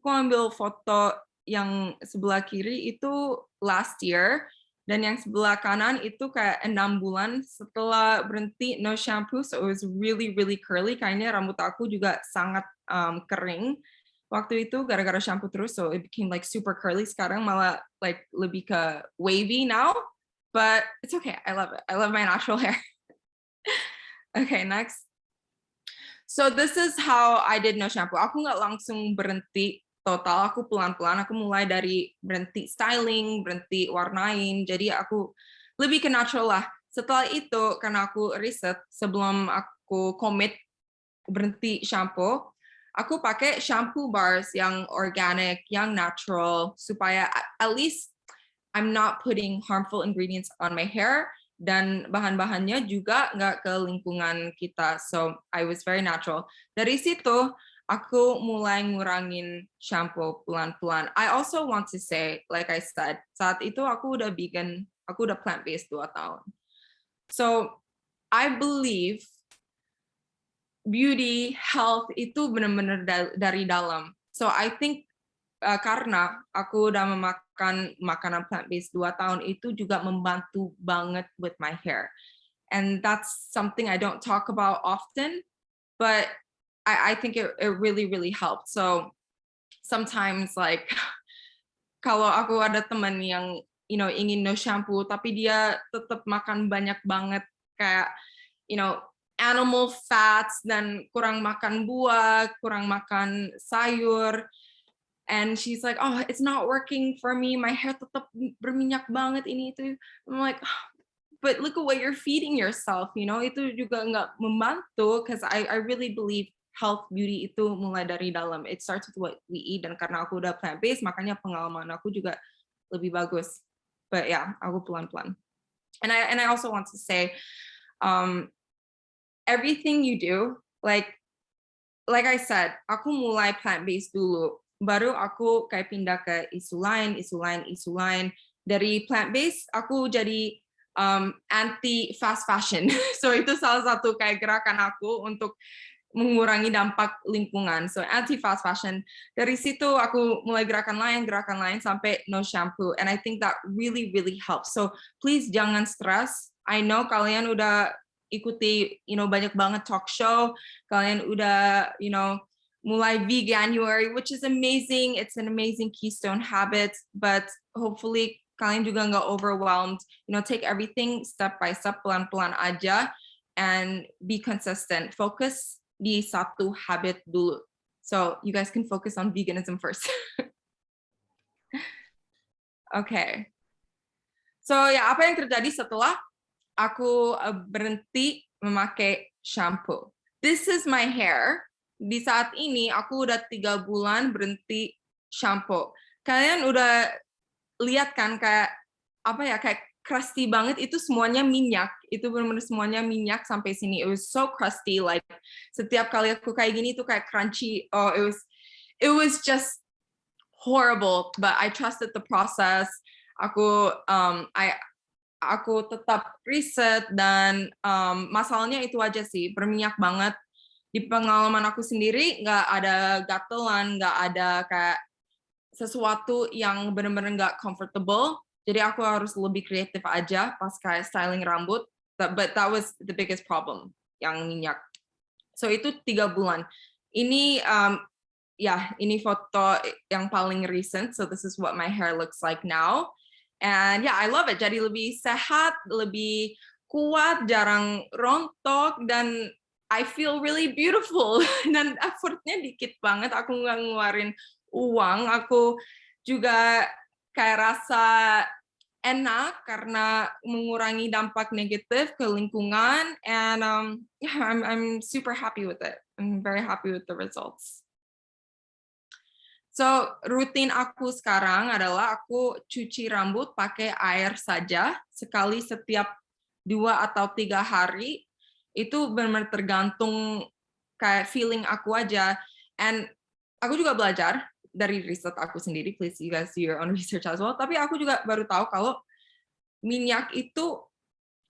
Aku ambil foto yang sebelah kiri itu last year, dan yang sebelah kanan itu kayak 6 bulan setelah berhenti no shampoo, so it was really curly. Kayaknya rambut aku juga sangat kering waktu itu gara-gara shampoo terus, so it became like super curly. Sekarang malah like lebih ke wavy now, but it's okay. I love it. I love my natural hair. Okay, next. So this is how I did no shampoo. Aku nggak langsung berhenti total, aku pelan-pelan, aku mulai dari berhenti styling, berhenti warnain, jadi aku lebih ke natural lah. Setelah itu, karena aku riset, sebelum aku commit berhenti shampoo, aku pakai shampoo bars yang organic, yang natural, supaya at least I'm not putting harmful ingredients on my hair, dan bahan-bahannya juga nggak ke lingkungan kita. So I was very natural. Dari situ, aku mulai ngurangin shampoo pelan-pelan. I also want to say, like I said, saat itu aku udah vegan, aku udah plant-based 2 tahun. So I believe beauty, health itu benar-benar dari dalam. So I think karena aku udah memakan makanan plant-based 2 tahun itu juga membantu banget with my hair. And that's something I don't talk about often, but I think it really helped. So sometimes like kalau aku ada teman yang ingin no shampoo tapi dia tetap makan banyak banget kayak animal fats dan kurang makan buah, kurang makan sayur, and she's like, oh, it's not working for me, my hair tetap berminyak banget ini itu. I'm like, but look at what you're feeding yourself, itu juga nggak membantu, because I really believe health beauty itu mulai dari dalam. It starts with what we eat, dan karena aku udah plant-based, makanya pengalaman aku juga lebih bagus. But yeah, aku pelan-pelan. And I also want to say, everything you do, like I said, aku mulai plant-based dulu, baru aku kayak pindah ke isu lain. Dari plant-based, aku jadi anti fast fashion. So itu salah satu kayak gerakan aku untuk mengurangi dampak lingkungan. So anti fast fashion. Dari situ aku mulai gerakan lain sampai no shampoo. And I think that really helps. So please jangan stres. I know kalian udah ikuti banyak banget talk show. Kalian udah mulai Veganuary, which is amazing. It's an amazing keystone habit, but hopefully kalian juga nggak overwhelmed. Take everything step by step, pelan-pelan aja, and be consistent. Focus di satu habit dulu. So you guys can focus on veganism first. Okay. So apa yang terjadi setelah aku berhenti memakai shampoo? This is my hair. Di saat ini aku udah 3 bulan berhenti shampoo. Kalian udah lihat kan kayak crusty banget, itu semuanya minyak. Itu benar-benar semuanya minyak sampai sini. It was so crusty, like setiap kali aku kayak gini tuh kayak crunchy. Oh, it was just horrible, but I trusted the process. Aku tetap riset dan masalahnya itu aja sih, berminyak banget. Di pengalaman aku sendiri nggak ada gatelan, nggak ada kayak sesuatu yang benar-benar nggak comfortable. Jadi aku harus lebih kreatif aja pas kayak styling rambut. But that was the biggest problem, yang minyak. So itu 3 bulan. Ini ini foto yang paling recent. So this is what my hair looks like now. And I love it. Jadi lebih sehat, lebih kuat, jarang rontok, dan I feel really beautiful. Dan effortnya dikit banget. Aku nggak ngeluarin uang. Aku juga kayak rasa enak karena mengurangi dampak negatif ke lingkungan. And I'm super happy with it. I'm very happy with the results. So, rutin aku sekarang adalah aku cuci rambut pakai air saja, sekali setiap 2 atau 3 hari. Itu benar-benar tergantung kayak feeling aku aja. And aku juga belajar dari riset aku sendiri. Please, you guys do your own research as well. Tapi aku juga baru tahu kalau minyak itu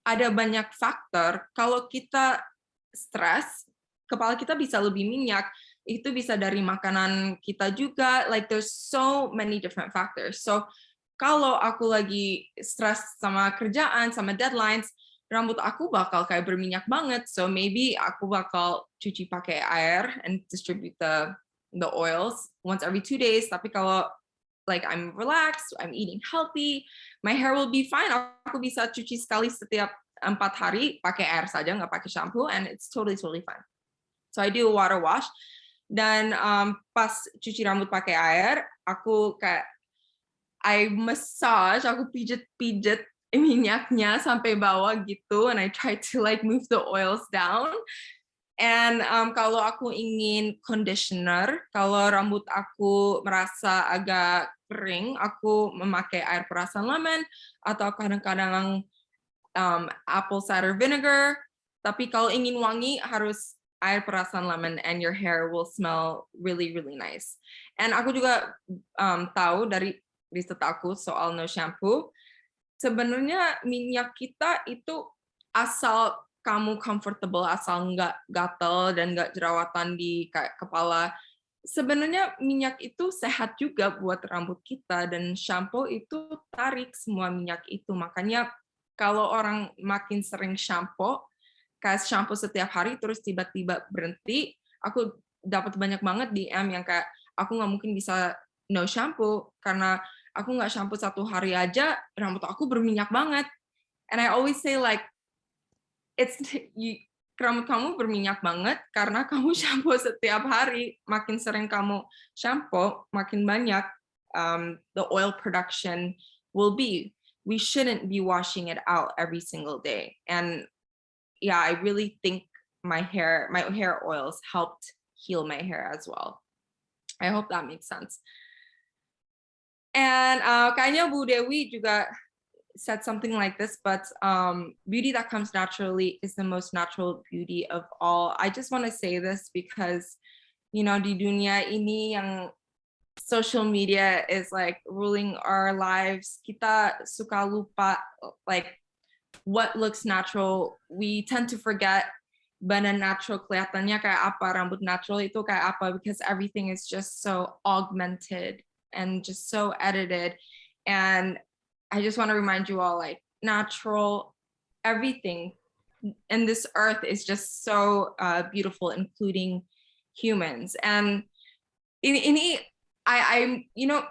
ada banyak faktor. Kalau kita stres, kepala kita bisa lebih minyak. Itu bisa dari makanan kita juga. Like there's so many different factors. So kalau aku lagi stres sama kerjaan, sama deadlines, rambut aku bakal kayak berminyak banget. So maybe aku bakal cuci pakai air and distribute the oils once every 2 days. Tapi kalau like I'm relaxed, I'm eating healthy, my hair will be fine. Aku bisa cuci sekali setiap 4 hari pakai air saja, nggak pakai shampoo, and it's totally fine. So I do a water wash. Dan pas cuci rambut pakai air, aku kayak I massage, aku pijet minyaknya sampai bawah gitu, and I try to like move the oils down. And kalau aku ingin conditioner, kalau rambut aku merasa agak kering, aku memakai air perasan lemon atau kadang-kadang apple cider vinegar. Tapi kalau ingin wangi harus air perasan lemon, and your hair will smell really nice. And aku juga tahu dari riset aku soal no shampoo, sebenarnya minyak kita itu asal kamu comfortable, asal nggak gatel dan nggak jerawatan di kepala, sebenarnya minyak itu sehat juga buat rambut kita, dan shampoo itu tarik semua minyak itu. Makanya kalau orang makin sering shampoo setiap hari terus tiba-tiba berhenti, aku dapat banyak banget DM yang kayak aku nggak mungkin bisa no shampoo karena aku nggak shampoo 1 hari aja rambut aku berminyak banget. And I always say like rambut kamu berminyak banget karena kamu shampoo setiap hari. Makin sering kamu shampoo, makin banyak the oil production will be. We shouldn't be washing it out every single day. And I really think my hair oils helped heal my hair as well. I hope that makes sense. And kayaknya Bu Dewi juga said something like this, but beauty that comes naturally is the most natural beauty of all. I just want to say this because, di dunia ini yang social media is like ruling our lives, kita suka lupa like what looks natural. We tend to forget badan natural kelihatannya kayak apa, rambut natural itu kayak apa, because everything is just so augmented and just so edited. And I just want to remind you all, like, natural, everything in this earth is just so beautiful, including humans. And ini I you know,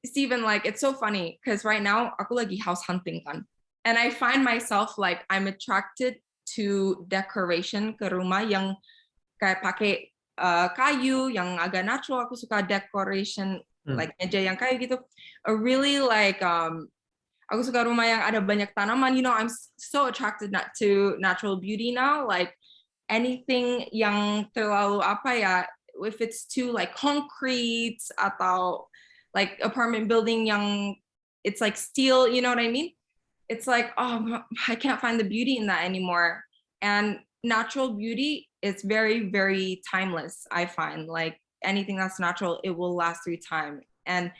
Steven, like it's so funny because right now aku lagi house hunting kan, and I find myself like I'm attracted to decoration ke rumah yang kayak pakai kayu yang agak natural. Aku suka decoration like meja yang kayu gitu. I really like aku suka rumah yang ada banyak tanaman. You know, I'm so attracted to natural beauty now. Like anything yang terlalu apa ya, if it's too like concrete atau like apartment building yang it's like steel, you know what I mean? It's like, oh, I can't find the beauty in that anymore. And natural beauty is very, very timeless, I find. Like anything that's natural, it will last through time. And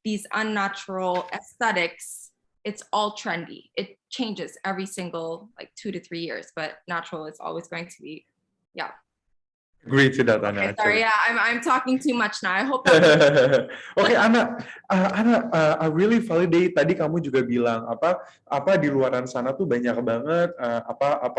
these unnatural aesthetics, it's all trendy. It changes every single like 2 to 3 years, but natural is always going to be, yeah. Agree to that, Ana. Okay, sorry, yeah, I'm talking too much now. I hope Oke, Ana, I really validate tadi kamu juga bilang apa di luaran sana tuh banyak banget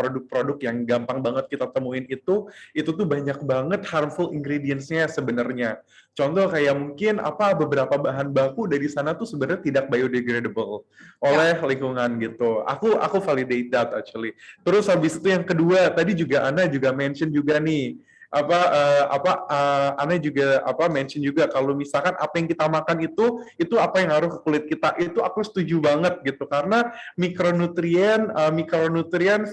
produk-produk yang gampang banget kita temuin itu tuh banyak banget harmful ingredients-nya sebenarnya. Contoh kayak mungkin beberapa bahan baku dari sana tuh sebenarnya tidak biodegradable oleh lingkungan gitu. Aku validate that actually. Terus habis itu yang kedua, tadi juga Ana juga mention juga nih Ana juga mention juga kalau misalkan apa yang kita makan itu apa yang ngaruh ke kulit kita, itu aku setuju banget gitu, karena mikronutrien,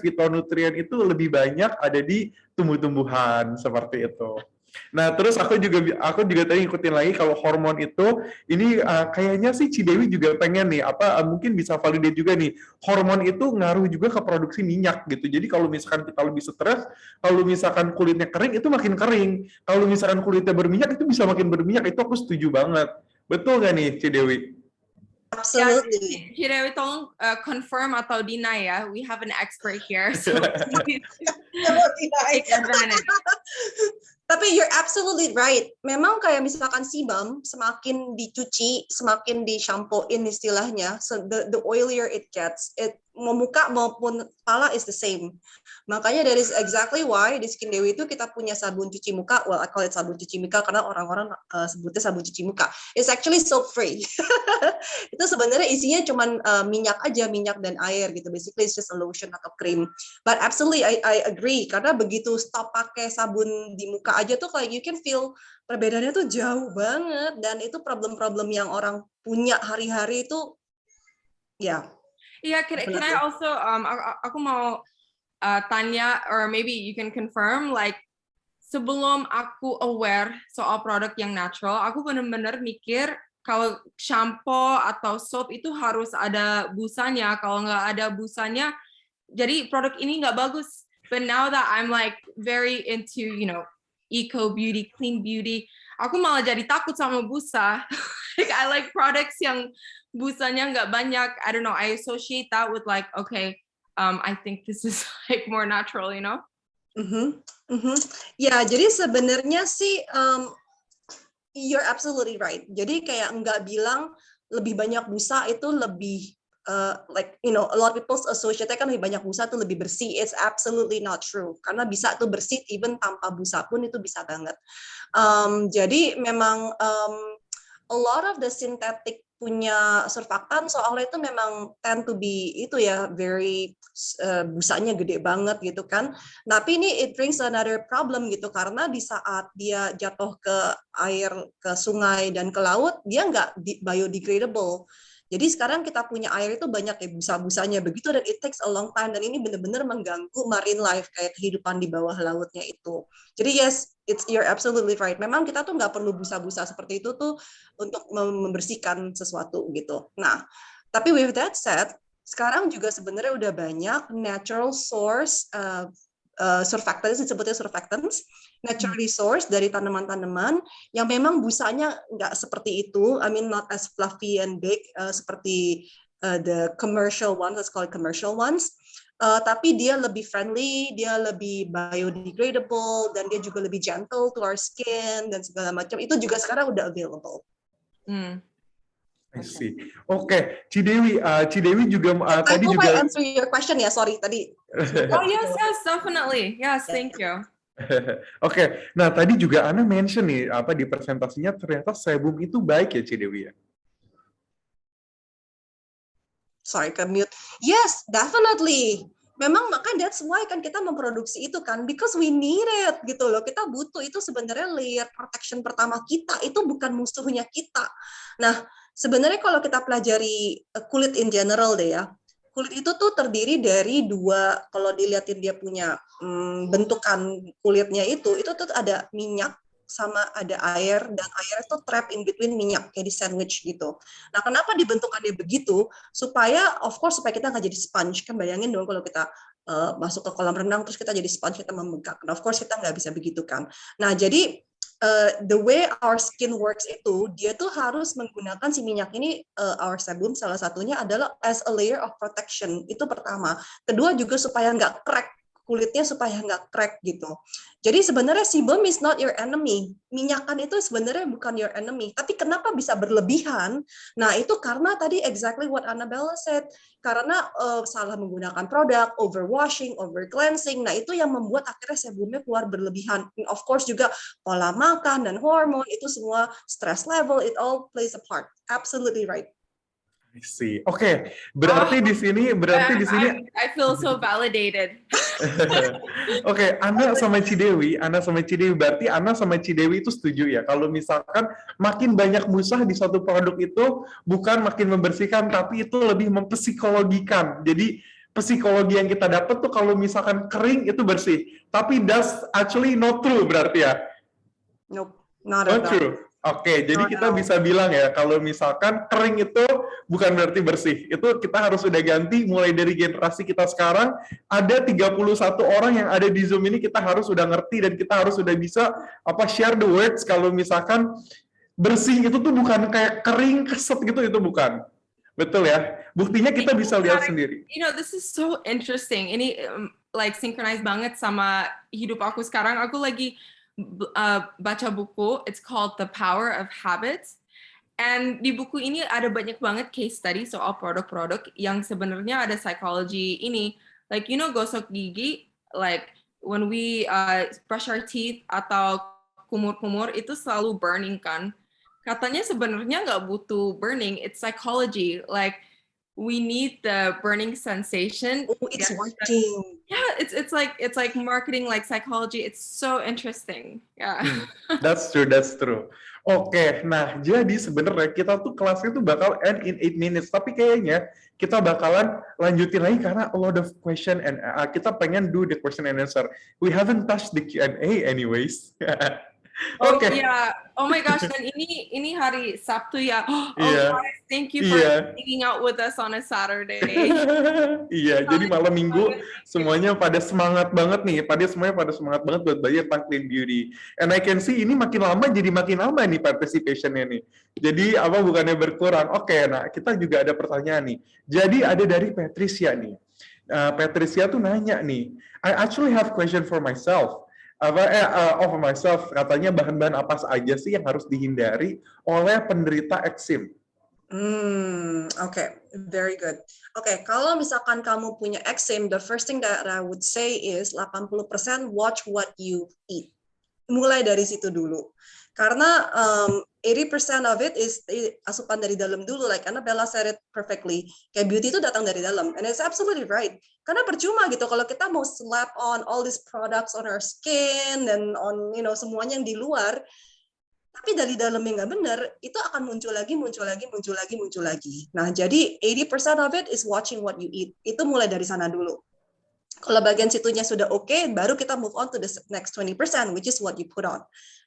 fitonutrien itu lebih banyak ada di tumbuh-tumbuhan seperti itu. Nah, terus aku juga tadi ngikutin lagi kalau hormon itu ini kayaknya sih Cidewi juga pengen nih mungkin bisa validate juga nih, hormon itu ngaruh juga ke produksi minyak gitu. Jadi kalau misalkan kita lebih stres, kalau misalkan kulitnya kering itu makin kering. Kalau misalkan kulitnya berminyak itu bisa makin berminyak. Itu aku setuju banget. Betul nggak nih Cidewi? Absolutely. Cidewi, tolong confirm atau deny ya. We have an expert here, so please take advantage. Tapi you're absolutely right. Memang kayak misalkan sebum, semakin dicuci, semakin di-shampooin istilahnya, so the oilier it gets, mau muka maupun kepala is the same. Makanya that is exactly why di Skin Dewi itu kita punya sabun cuci muka, well I call it sabun cuci muka karena orang-orang sebutnya sabun cuci muka. It's actually soap free. Itu sebenarnya isinya cuman minyak aja, minyak dan air gitu. Basically it's just a lotion atau cream. But absolutely I agree, karena begitu stop pakai sabun di muka aja tuh kayak you can feel perbedaannya tuh jauh banget, dan itu problem-problem yang orang punya hari-hari itu ya. Yeah, can I also aku mau tanya, or maybe you can confirm, like sebelum aku aware soal produk yang natural, aku benar-benar mikir kalau shampoo atau soap itu harus ada busanya. Kalau nggak ada busanya, jadi produk ini nggak bagus. But now that I'm like very into, you know, eco beauty, clean beauty, aku malah jadi takut sama busa. Like I like products yang busanya nggak banyak. I don't know. I associate that with like, okay, I think this is like more natural, you know? Ya, jadi sebenarnya sih you're absolutely right. Jadi kayak nggak bilang lebih banyak busa itu lebih like you know, a lot of people associate kan lebih banyak busa itu lebih bersih. It's absolutely not true. Karena bisa tuh bersih even tanpa busa pun itu bisa banget. Jadi memang a lot of the synthetic punya surfaktan soalnya itu memang tend to be itu ya very busanya gede banget gitu kan. Tapi ini it brings another problem gitu, karena di saat dia jatuh ke air, ke sungai dan ke laut, dia nggak biodegradable. Jadi sekarang kita punya air itu banyak ya busa-busanya begitu, dan it takes a long time, dan ini benar-benar mengganggu marine life kayak kehidupan di bawah lautnya itu. Jadi yes, you're absolutely right. Memang kita tuh nggak perlu busa-busa seperti itu tuh untuk membersihkan sesuatu gitu. Nah, tapi with that said, sekarang juga sebenarnya udah banyak natural source surfactants, disebutnya surfactants, natural resource dari tanaman-tanaman yang memang busanya nggak seperti itu. I mean not as fluffy and big seperti the commercial ones, let's call it commercial ones. Tapi dia lebih friendly, dia lebih biodegradable, dan dia juga lebih gentle to our skin dan segala macam. Itu juga sekarang udah available. I see. Oke, Cidewi juga tadi juga. I answer your question ya, sorry tadi. Oh yes, definitely. Yes, thank you. Oke, nah tadi juga Ana mention nih apa di presentasinya ternyata sebum itu baik ya Cidewi ya. Sorry, ke mute. Yes, definitely. Memang makanya that's why kan kita memproduksi itu kan, because we need it gitu loh. Kita butuh itu sebenarnya layer protection pertama kita, itu bukan musuhnya kita. Nah, sebenarnya kalau kita pelajari kulit in general deh ya, kulit itu tuh terdiri dari dua, kalau dilihatin dia punya bentukan kulitnya itu tuh ada minyak sama ada air, dan air itu trap in between minyak, kayak di sandwich gitu. Nah, kenapa dibentukannya begitu? Supaya, of course, supaya kita nggak jadi sponge. Kan bayangin dong kalau kita masuk ke kolam renang, terus kita jadi sponge, kita membengkak. Nah, of course, kita nggak bisa begitu kan. Nah, jadi the way our skin works itu, dia tuh harus menggunakan si minyak ini, our sebum salah satunya adalah as a layer of protection. Itu pertama. Kedua juga supaya nggak crack, kulitnya supaya nggak crack gitu. Jadi sebenarnya sebum is not your enemy. Minyakan itu sebenarnya bukan your enemy. Tapi kenapa bisa berlebihan? Nah, itu karena tadi exactly what Annabella said. Karena salah menggunakan produk, overwashing, overcleansing. Nah, itu yang membuat akhirnya sebumnya keluar berlebihan. And of course juga pola makan dan hormon, itu semua stress level, it all plays a part. Absolutely right. I see. Oke, berarti di sini I feel so validated. Oke, Ana sama Cidewi berarti Ana sama Cidewi itu setuju ya kalau misalkan makin banyak musah di suatu produk itu bukan makin membersihkan tapi itu lebih mempsikologikan. Jadi psikologi yang kita dapat tuh kalau misalkan kering itu bersih, tapi that's actually not true berarti ya. Nope, not Oh, at all. true. Oke, jadi Not kita at all. bisa bilang ya, kalau misalkan kering itu bukan berarti bersih. Itu kita harus udah ganti, mulai dari generasi kita sekarang, ada 31 orang yang ada di Zoom ini, kita harus udah ngerti, dan kita harus udah bisa share the words, kalau misalkan bersih itu tuh bukan kayak kering, keset gitu, itu bukan. Betul ya? Buktinya kita bisa lihat sendiri. You know, this is so interesting. Ini like synchronized banget sama hidup aku sekarang. Aku lagi baca buku, it's called The Power of Habits. And di buku ini ada banyak banget case study soal produk-produk yang sebenarnya ada psychology ini. Like, you know, gosok gigi, like when we brush our teeth atau kumur-kumur, itu selalu burning kan. Katanya sebenarnya nggak butuh burning, it's psychology. Like, we need the burning sensation. Oh, it's working. Yeah, it's like marketing, like psychology. It's so interesting. Yeah. That's true. Oke, nah jadi sebenarnya kita tuh kelasnya tuh bakal end in 8 minutes, tapi kayaknya kita bakalan lanjutin lagi karena a lot of question and kita pengen do the question and answer. We haven't touched the Q&A anyways. Oh Oke. yeah. Oh my gosh. Dan ini hari Sabtu ya. Oh Iya. guys, thank you for hanging out with us on a Saturday. Iya, jadi malam minggu semuanya pada semangat banget nih. Semuanya pada semangat banget buat belajar tentang clean beauty. And I can see ini makin lama jadi makin lama nih participation-nya nih. Jadi bukannya berkurang. Oke, nah kita juga ada pertanyaan nih. Jadi ada dari Patricia nih. Patricia tuh nanya nih. I actually have question for myself. Of myself, katanya bahan-bahan apa saja sih yang harus dihindari oleh penderita eksim? Okay, very good. Okay, kalau misalkan kamu punya eksim, the first thing that I would say is 80% watch what you eat. Mulai dari situ dulu. Karena 80% of it is asupan dari dalam dulu, like Annabella said it perfectly. Kayak beauty itu datang dari dalam, and it's absolutely right. Karena percuma gitu kalau kita mau slap on all these products on our skin dan on semuanya yang di luar, tapi dari dalamnya nggak benar, itu akan muncul lagi. Nah, jadi 80% of it is watching what you eat. Itu mulai dari sana dulu. Kalau bagian situnya sudah oke, baru kita move on to the next 20%, which is what you put on.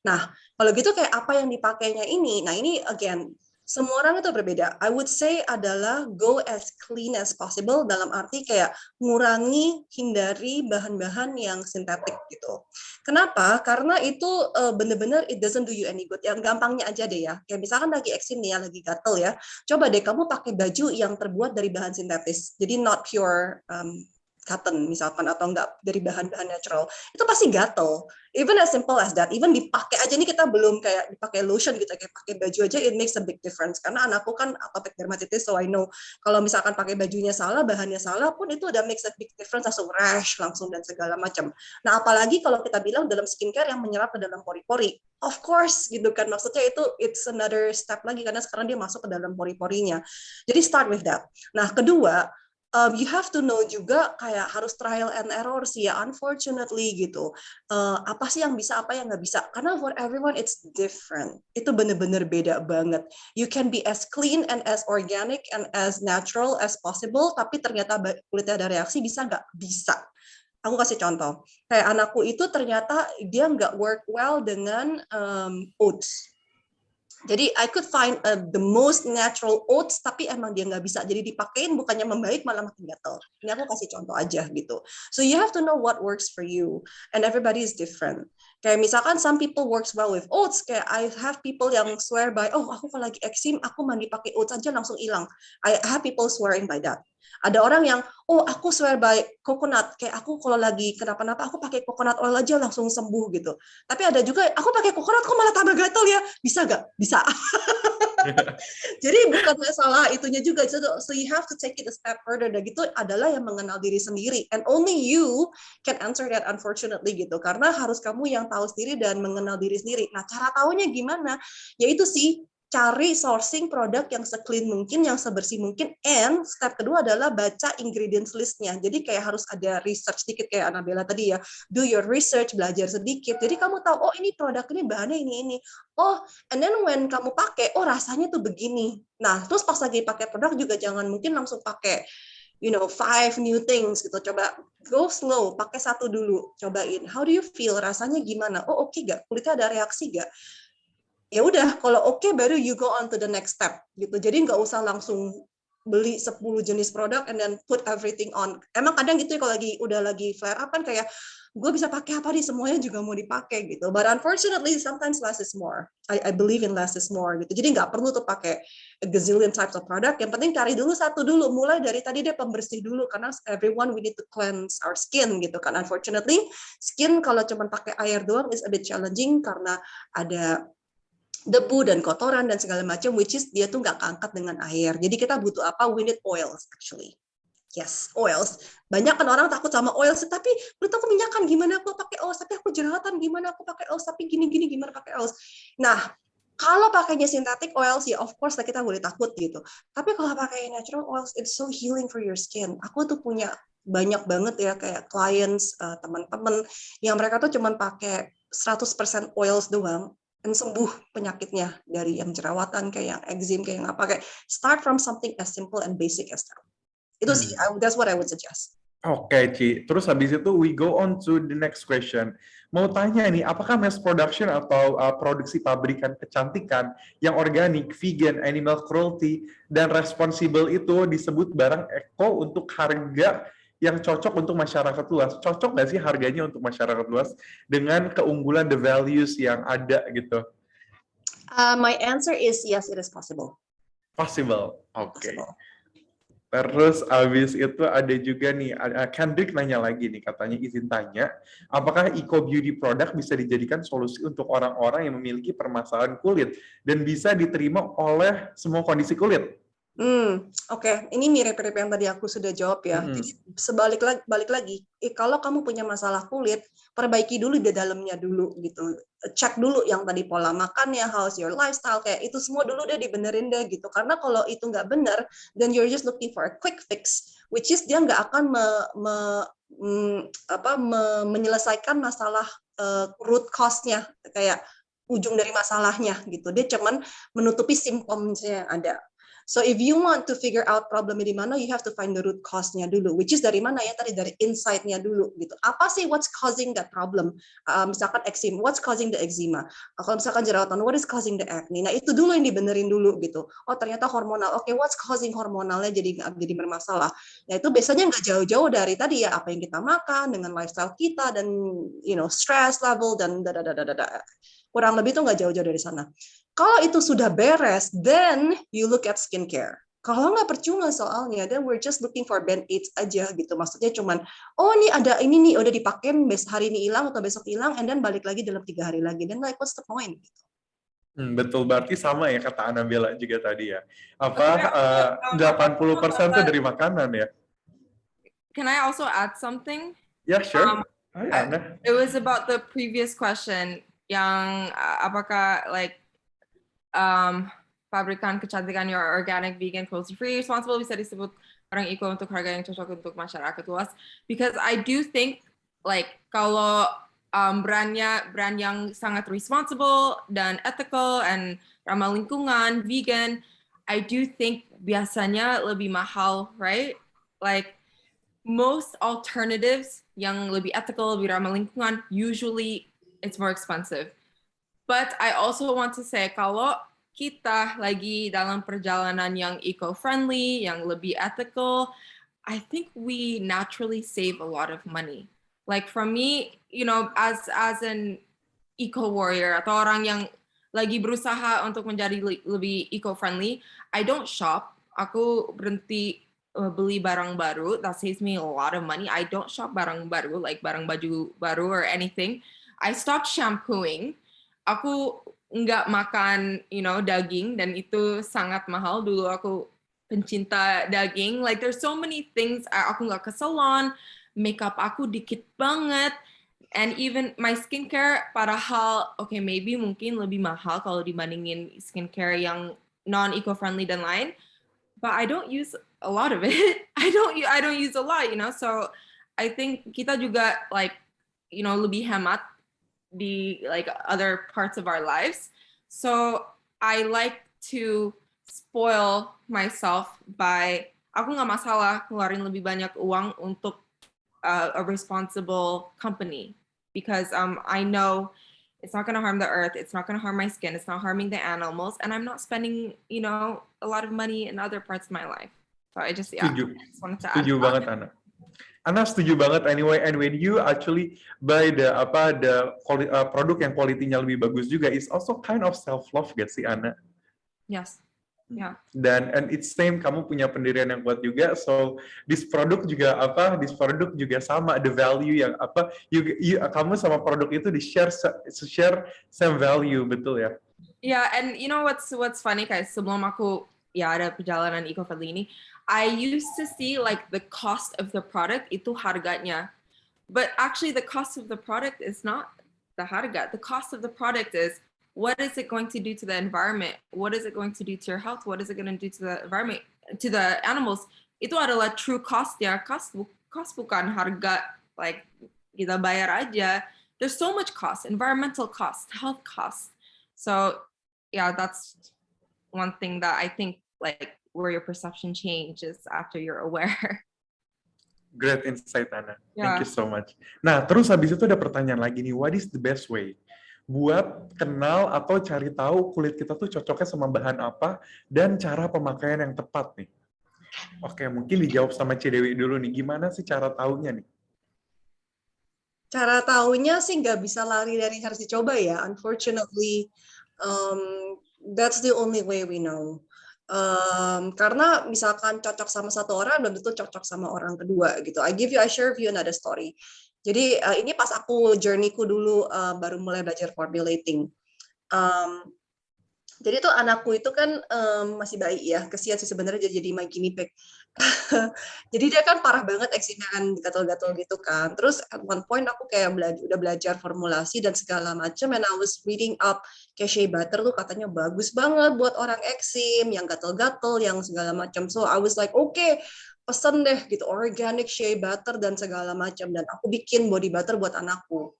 Nah, kalau gitu kayak apa yang dipakainya ini? Nah, ini again, semua orang itu berbeda. I would say adalah go as clean as possible, dalam arti kayak ngurangi, hindari bahan-bahan yang sintetik gitu. Kenapa? Karena itu benar-benar it doesn't do you any good. Yang gampangnya aja deh ya. Kayak misalkan lagi eksim nih ya, lagi gatel ya. Coba deh kamu pakai baju yang terbuat dari bahan sintetis. Jadi not pure cotton misalkan atau enggak dari bahan-bahan natural, itu pasti gatel. Even as simple as that, even dipakai aja nih kita belum kayak dipakai lotion gitu, kayak pakai baju aja it makes a big difference. Karena anakku kan atopic dermatitis, so I know kalau misalkan pakai bajunya salah, bahannya salah pun itu udah makes a big difference, langsung rash langsung dan segala macam. Nah, apalagi kalau kita bilang dalam skincare yang menyerap ke dalam pori-pori. Of course gitu kan, maksudnya itu it's another step lagi karena sekarang dia masuk ke dalam pori-porinya. Jadi start with that. Nah, kedua, you have to know juga kayak harus trial and error sih ya, unfortunately gitu. Apa sih yang bisa, apa yang nggak bisa. Karena for everyone it's different. Itu bener-bener beda banget. You can be as clean and as organic and as natural as possible, tapi ternyata kulitnya ada reaksi, bisa nggak? Bisa. Aku kasih contoh. Kayak anakku itu ternyata dia nggak work well dengan oats. Jadi I could find the most natural oats, tapi emang dia nggak bisa. Jadi dipakein bukannya membaik malah makin gatel. Ini aku kasih contoh aja gitu. So you have to know what works for you, and everybody is different. Kayak misalkan some people works well with oats. Kayak I have people yang swear by, oh aku kalau lagi eksim aku mandi pakai oats aja langsung hilang. I have people swearing by that. Ada orang yang, oh aku swear by coconut, kayak aku kalau lagi kenapa-napa aku pakai coconut oil aja langsung sembuh gitu. Tapi ada juga, aku pakai coconut kok malah tambah gatel ya, bisa gak? Bisa. Jadi bukan masalah itunya juga, so you have to take it a step further. Dan gitu adalah yang mengenal diri sendiri, and only you can answer that unfortunately gitu, karena harus kamu yang tahu sendiri dan mengenal diri sendiri. Nah, cara tahunya gimana? Yaitu sih, cari sourcing produk yang se-clean mungkin, yang sebersih mungkin, and step kedua adalah baca ingredients list-nya. Jadi kayak harus ada research sedikit kayak Annabella tadi ya, do your research, belajar sedikit. Jadi kamu tahu, oh ini produk ini bahannya ini. Oh, and then when kamu pakai, oh rasanya tuh begini. Nah, terus pas lagi pakai produk juga jangan mungkin langsung pakai 5 new things gitu. Coba go slow, pakai satu dulu, cobain. How do you feel? Rasanya gimana? Oh, oke gak? Kulitnya ada reaksi gak? Ya udah, kalau oke baru you go on to the next step gitu. Jadi nggak usah langsung beli 10 jenis produk and then put everything on. Emang kadang gitu ya, kalau udah lagi flare up kan kayak gue bisa pakai apa nih, semuanya juga mau dipakai gitu. But unfortunately sometimes less is more. I believe in less is more gitu. Jadi nggak perlu tuh pakai a gazillion types of product. Yang penting cari dulu satu dulu. Mulai dari tadi deh pembersih dulu, karena everyone we need to cleanse our skin gitu kan. Unfortunately skin kalau cuma pakai air doang is a bit challenging karena ada debu dan kotoran dan segala macam, which is dia tuh nggak keangkat dengan air. Jadi kita butuh apa? We need oils actually. Yes, oils. Banyak kan orang takut sama oils, tapi kulit aku minyakan, gimana aku pakai oils? Tapi aku jerawatan, gimana aku pakai oils? Tapi gini-gini, gimana pakai oils? Nah, kalau pakainya synthetic oils, ya of course kita boleh takut gitu. Tapi kalau pakai natural oils, it's so healing for your skin. Aku tuh punya banyak banget ya kayak clients, teman-teman yang mereka tuh cuman pakai 100% oils doang, dan sembuh penyakitnya, dari yang jerawatan kayak yang eczema kayak yang apa, kayak start from something as simple and basic as that. Itu sih, that's what I would suggest. Oke, Ci. Terus habis itu we go on to the next question. Mau tanya nih, apakah mass production atau produksi pabrikan kecantikan yang organik, vegan, animal cruelty, dan responsible itu disebut barang eko untuk harga yang cocok untuk masyarakat luas? Cocok nggak sih harganya untuk masyarakat luas dengan keunggulan the values yang ada gitu? My answer is yes, it is possible. Possible. Oke. Possible. Terus abis itu ada juga nih, Kendrick nanya lagi nih, katanya izin tanya, apakah Eco Beauty product bisa dijadikan solusi untuk orang-orang yang memiliki permasalahan kulit dan bisa diterima oleh semua kondisi kulit? Oke. Ini mirip-mirip yang tadi aku sudah jawab ya. Jadi balik lagi, kalau kamu punya masalah kulit, perbaiki dulu di dalamnya dulu gitu. Cek dulu yang tadi pola makannya, how's your lifestyle, kayak itu semua dulu deh dibenerin deh gitu. Karena kalau itu nggak bener, then you're just looking for a quick fix, which is dia nggak akan menyelesaikan masalah root cause-nya, kayak ujung dari masalahnya gitu. Dia cuman menutupi simptomnya yang ada. So if you want to figure out problemnya di mana, you have to find the root cause-nya dulu, which is dari mana ya tadi, dari inside-nya dulu gitu. Apa sih what's causing that problem? Misalkan eczema, what's causing the eczema? Kalau misalkan jerawatan, what is causing the acne? Nah itu dulu yang dibenerin dulu gitu. Oh ternyata hormonal. Oke, what's causing hormonalnya jadi bermasalah? Nah itu biasanya nggak jauh-jauh dari tadi ya, apa yang kita makan, dengan lifestyle kita, dan stress level, dan kurang lebih itu nggak jauh-jauh dari sana. Kalau itu sudah beres, then you look at skincare. Kalau nggak percuma soalnya, then we're just looking for band-aids aja gitu. Maksudnya cuman, oh nih ada ini nih, udah dipakai hari ini hilang atau besok hilang, and then balik lagi dalam 3 hari lagi. Then like, what's the point? Gitu. Betul, berarti sama ya kata Anabella juga tadi ya. Apa, Tapi aku 80% itu dari makanan ya? Can I also add something? Ya, sure. Hai, Ana. It was about the previous question yang apakah like pabrikan kecantikan yang organic, vegan, cruelty free, responsible bisa disebut orang eco untuk harga yang cocok untuk masyarakat luas. Because I do think like kalau brand yang sangat responsible dan ethical and ramah lingkungan, vegan, I do think biasanya lebih mahal, right? Like most alternatives yang lebih ethical, lebih ramah lingkungan, usually it's more expensive. But I also want to say kalau kita lagi dalam perjalanan yang eco-friendly, yang lebih ethical, I think we naturally save a lot of money. Like for me, you know, as an eco warrior atau orang yang lagi berusaha untuk menjadi lebih eco-friendly, I don't shop. Aku berhenti beli barang baru. That saves me a lot of money. I don't shop barang baru, like barang baju baru or anything. I stopped shampooing. Aku nggak makan, you know, daging, dan itu sangat mahal. Dulu aku pencinta daging. Like there's so many things. Aku nggak ke salon, makeup aku dikit banget, and even my skincare, padahal okay, maybe mungkin lebih mahal kalau dibandingin skincare yang non eco-friendly dan lain, but I don't use a lot of it. I don't use a lot, you know. So I think kita juga like, you know, lebih hemat di like other parts of our lives. So I like to spoil myself by, aku nggak masalah ngeluarin lebih banyak uang untuk a responsible company, because I know it's not going to harm the earth, it's not going to harm my skin, it's not harming the animals, and I'm not spending, you know, a lot of money in other parts of my life. So I just just wanted to add. Setuju banget, Ana. Ana setuju banget. Anyway, and when you actually buy the produk yang kualitinya lebih bagus juga, is also kind of self love, gak sih, Ana? Yes. Yeah. Dan and it's same, kamu punya pendirian yang kuat juga, so this produk juga sama, the value yang kamu sama produk itu di share same value, betul ya? Yeah, and you know what's funny, guys, sebelum aku ada perjalanan eco-friendly ini, I used to see like the cost of the product itu harganya, but actually the cost of the product is not the harga. The cost of the product is, what is it going to do to the environment? What is it going to do to your health? What is it going to do to the environment, to the animals? Itu adalah true cost ya. Cost bukan harga, like kita bayar aja. There's so much cost, environmental cost, health cost. So yeah, that's one thing that I think like where your perception changes after you're aware. Great insight, Ana. Thank you so much. Nah, terus habis itu ada pertanyaan lagi nih, what is the best way buat kenal atau cari tahu kulit kita tuh cocoknya sama bahan apa dan cara pemakaian yang tepat nih? Oke, mungkin dijawab sama C Dewi dulu nih. Gimana sih cara taunya nih? Cara taunya sih nggak bisa lari dari harus dicoba ya. Unfortunately, that's the only way we know. Karena misalkan cocok sama satu orang, belum tentu cocok sama orang kedua gitu. I share with you another story. Jadi ini pas aku journey-ku dulu baru mulai belajar formulating. Jadi tuh anakku itu kan masih bayi ya, kesian sih sebenarnya jadi my guinea pig. Jadi dia kan parah banget eksimnya kan, gatal-gatal gitu kan. Terus at one point aku kayak udah belajar formulasi dan segala macam, and I was reading up kayak shea butter tuh katanya bagus banget buat orang eksim, yang gatal-gatal, yang segala macam. So I was like, okay, pesen deh gitu organic shea butter dan segala macam, dan aku bikin body butter buat anakku.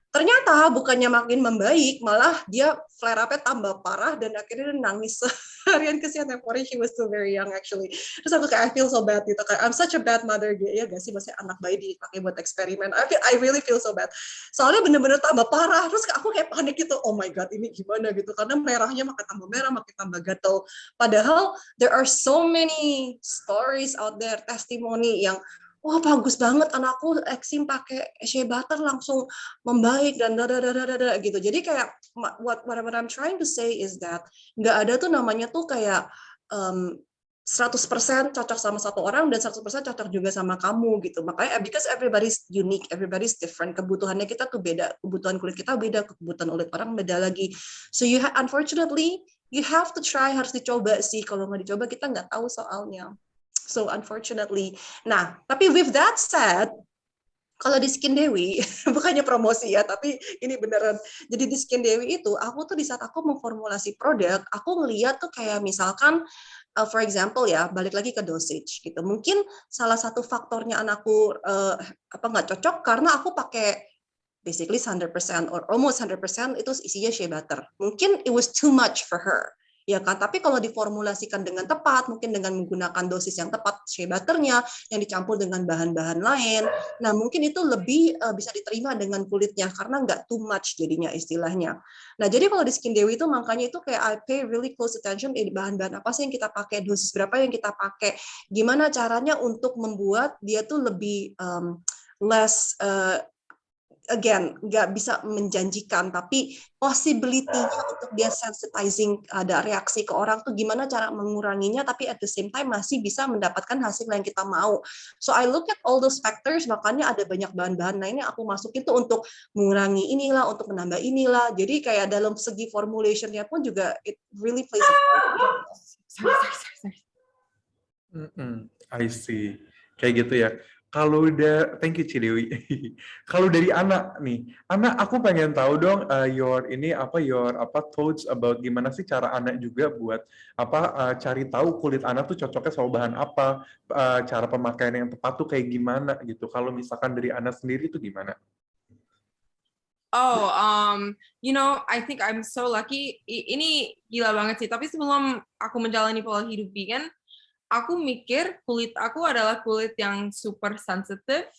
Ternyata bukannya makin membaik, malah dia flare up-nya tambah parah dan akhirnya dia nangis seharian, kesian temporary, she was still very young actually. Terus aku kayak I feel so bad gitu, kayak I'm such a bad mother, ya gak sih, maksudnya anak bayi dipakai buat eksperimen. I really feel so bad. Soalnya bener-bener tambah parah, terus aku kayak panik gitu, oh my god ini gimana gitu, karena merahnya makin tambah merah, makin tambah gatel. Padahal there are so many stories out there, testimoni yang wah bagus banget anakku eksim pakai shea butter langsung membaik dan gitu. Jadi kayak what I'm trying to say is that nggak ada tuh namanya tuh kayak 100% cocok sama satu orang dan 100% cocok juga sama kamu gitu. Makanya because everybody's unique, everybody's different. Kebutuhannya kita tuh beda, kebutuhan kulit kita beda, kebutuhan kulit orang beda lagi. So unfortunately you have to try, harus dicoba sih. Kalau nggak dicoba kita nggak tahu soalnya. So unfortunately. Nah, tapi with that said, kalau di Skin Dewi, bukannya promosi ya, tapi ini beneran. Jadi di Skin Dewi itu, aku tuh di saat aku memformulasi produk, aku ngeliat tuh kayak misalkan, for example ya, balik lagi ke dosage gitu. Mungkin salah satu faktornya anakku nggak cocok karena aku pakai basically 100% or almost 100% itu isinya shea butter. Mungkin it was too much for her. Ya kan, tapi kalau diformulasikan dengan tepat, mungkin dengan menggunakan dosis yang tepat shea butternya yang dicampur dengan bahan-bahan lain, nah mungkin itu lebih bisa diterima dengan kulitnya karena nggak too much jadinya istilahnya. Nah jadi kalau di Skin Dewi itu makanya itu kayak I pay really close attention bahan-bahan apa sih yang kita pakai, dosis berapa yang kita pakai, gimana caranya untuk membuat dia tuh lebih less again, nggak bisa menjanjikan, tapi possibility-nya untuk dia sensitizing, ada reaksi ke orang tuh gimana cara menguranginya, tapi at the same time masih bisa mendapatkan hasil yang kita mau. So I look at all those factors, makanya ada banyak bahan-bahan lainnya aku masukin tuh untuk mengurangi inilah, untuk menambah inilah. Jadi kayak dalam segi formulation-nya pun juga it really plays a part. Sorry. I see. Kayak gitu ya. Kalau thank you Cidewi. Kalau dari anak nih, anak aku pengen tahu dong your thoughts about gimana sih cara anak juga buat cari tahu kulit anak tuh cocoknya sama bahan apa, cara pemakaian yang tepat tuh kayak gimana gitu. Kalau misalkan dari anak sendiri tuh gimana? Oh, I think I'm so lucky. Ini gila banget sih. Tapi sebelum aku menjalani pola hidup vegan, aku mikir kulit aku adalah kulit yang super sensitif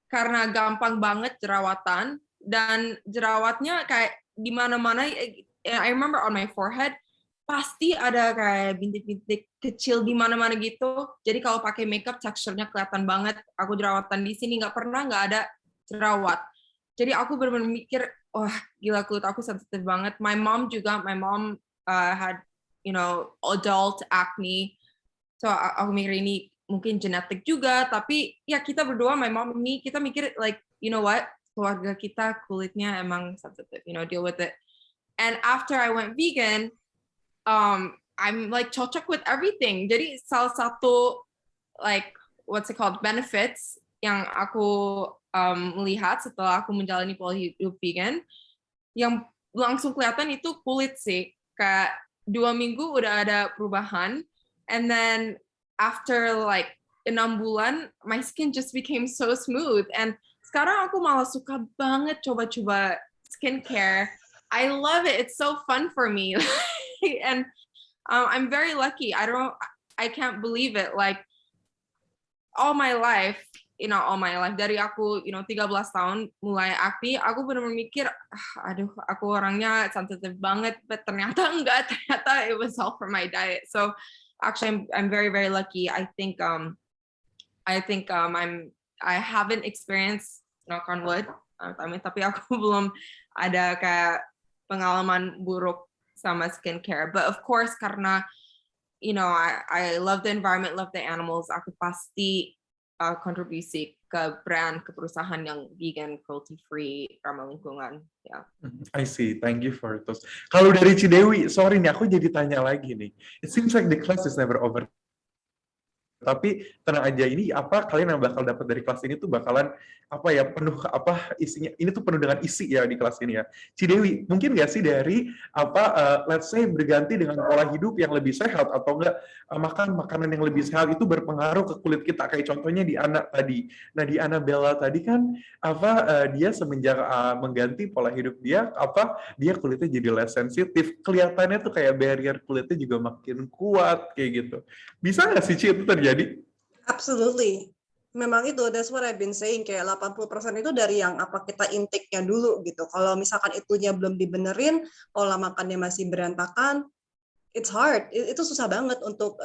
karena gampang banget jerawatan dan jerawatnya kayak di mana-mana. I remember on my forehead pasti ada kayak bintik-bintik kecil di mana-mana gitu. Jadi kalau pakai makeup teksturnya kelihatan banget. Aku jerawatan di sini nggak ada jerawat. Jadi aku benar-benar mikir, wah gila kulit aku sensitif banget. My mom had adult acne. So aku mikir ini mungkin genetik juga, tapi ya kita berdua, my mom ini, kita mikir like, you know what, keluarga kita kulitnya emang sensitive, deal with it. And after I went vegan, I'm like cocok with everything. Jadi salah satu like what's it called benefits yang aku melihat setelah aku menjalani pola hidup vegan, yang langsung kelihatan itu kulit sih. Kayak 2 minggu udah ada perubahan. And then after like 6 bulan, my skin just became so smooth. And sekarang aku malah suka banget coba-coba skincare. I love it. It's so fun for me. And I'm very lucky. I can't believe it. Like all my life dari aku 13 tahun mulai acne, aku benar-benar mikir aku orangnya sensitif banget, but ternyata enggak, ternyata it was all for my diet. So actually I'm very very lucky. I think I haven't experienced, knock on wood, tapi aku belum ada kayak pengalaman buruk sama skincare. But of course karena I love the environment, love the animals, aku pasti kontribusi ke brand, ke perusahaan yang vegan, cruelty free, ramah lingkungan. Ya. I see. Thank you for those. Kalau dari Cidewi, sorry nih, aku jadi tanya lagi nih. It seems like the class is never over. Tapi tenang aja, ini kalian yang bakal dapat dari kelas ini tuh bakalan penuh isinya, ini tuh penuh dengan isi ya di kelas ini ya. Cidewi, mungkin nggak sih dari let's say berganti dengan pola hidup yang lebih sehat atau enggak makan makanan yang lebih sehat itu berpengaruh ke kulit kita, kayak contohnya di anak tadi. Nah di Annabella tadi kan dia semenjak mengganti pola hidup dia kulitnya jadi less sensitif, kelihatannya tuh kayak barrier kulitnya juga makin kuat kayak gitu. Bisa nggak sih Ci itu terjadi? Absolutely. Memang itu, that's what I've been saying, kayak 80% itu dari yang kita intake-nya dulu gitu. Kalau misalkan itunya belum dibenerin, pola makannya masih berantakan, it's hard. Itu susah banget untuk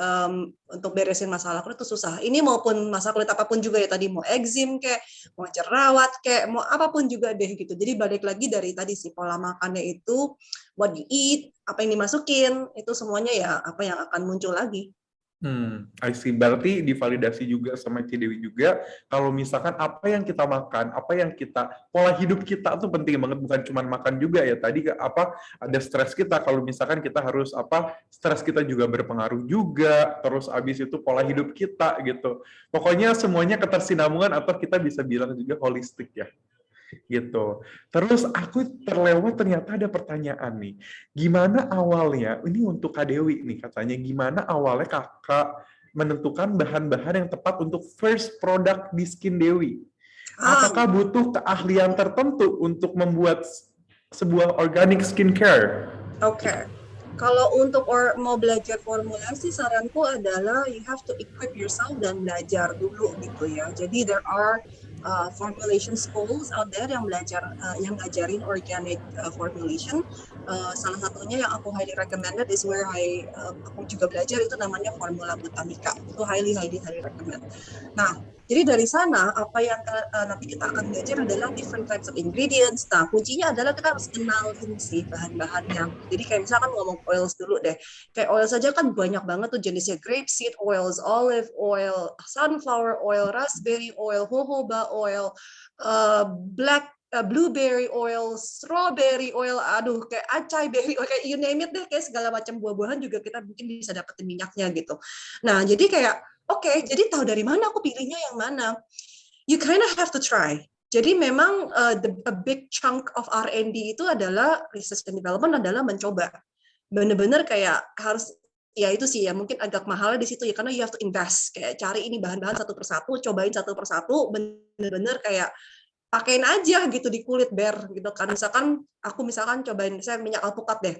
beresin masalah kulit, itu susah. Ini maupun masalah kulit apapun juga ya, tadi mau eczema kayak, mau jerawat kayak, mau apapun juga deh gitu. Jadi balik lagi dari tadi sih, pola makannya itu, what you eat, apa yang dimasukin, itu semuanya ya apa yang akan muncul lagi. I see. Berarti divalidasi juga sama Cidewi juga, kalau misalkan apa yang kita makan, apa yang kita, pola hidup kita tuh penting banget, bukan cuma makan juga ya. Tadi apa, ada stres kita, kalau misalkan kita harus apa, stres kita juga berpengaruh juga, terus abis itu pola hidup kita gitu. Pokoknya semuanya ketersinambungan atau kita bisa bilang juga holistik ya. Gitu. Terus aku terlewat ternyata ada pertanyaan nih. Gimana awalnya, ini untuk Kak Dewi nih katanya, gimana awalnya kakak menentukan bahan-bahan yang tepat untuk first product di Skin Dewi? Apakah butuh keahlian tertentu untuk membuat sebuah organic skincare? Oke. Kalau untuk mau belajar formulasi, saranku adalah you have to equip yourself dan belajar dulu gitu ya. Jadi there are formulation schools out there yang yang ngajarin organic formulation. Salah satunya yang aku highly recommended is where aku juga belajar, itu namanya Formula Botanica. Itu highly recommend. Nah, jadi dari sana apa yang nanti kita akan belajar adalah different types of ingredients. Nah, kuncinya adalah kita harus kenalin sih bahan-bahannya. Jadi kayak misalkan ngomong oils dulu deh. Kayak oil saja kan banyak banget tuh jenisnya, grapeseed oils, olive oil, sunflower oil, raspberry oil, jojoba oil, blueberry oil, strawberry oil, aduh kayak acai berry oil, kayak you name it deh, kayak segala macam buah-buahan juga kita mungkin bisa dapetin minyaknya gitu. Nah, jadi kayak Oke, jadi tahu dari mana aku pilihnya yang mana? You kind of have to try. Jadi memang a big chunk of R&D itu adalah research and development, adalah mencoba. Bener-bener kayak harus, ya itu sih ya mungkin agak mahal di situ ya, karena you have to invest. Kayak cari ini bahan-bahan satu persatu, cobain satu persatu, bener-bener kayak pakein aja gitu di kulit bare gitu kan. Misalkan aku cobain saya minyak alpukat deh,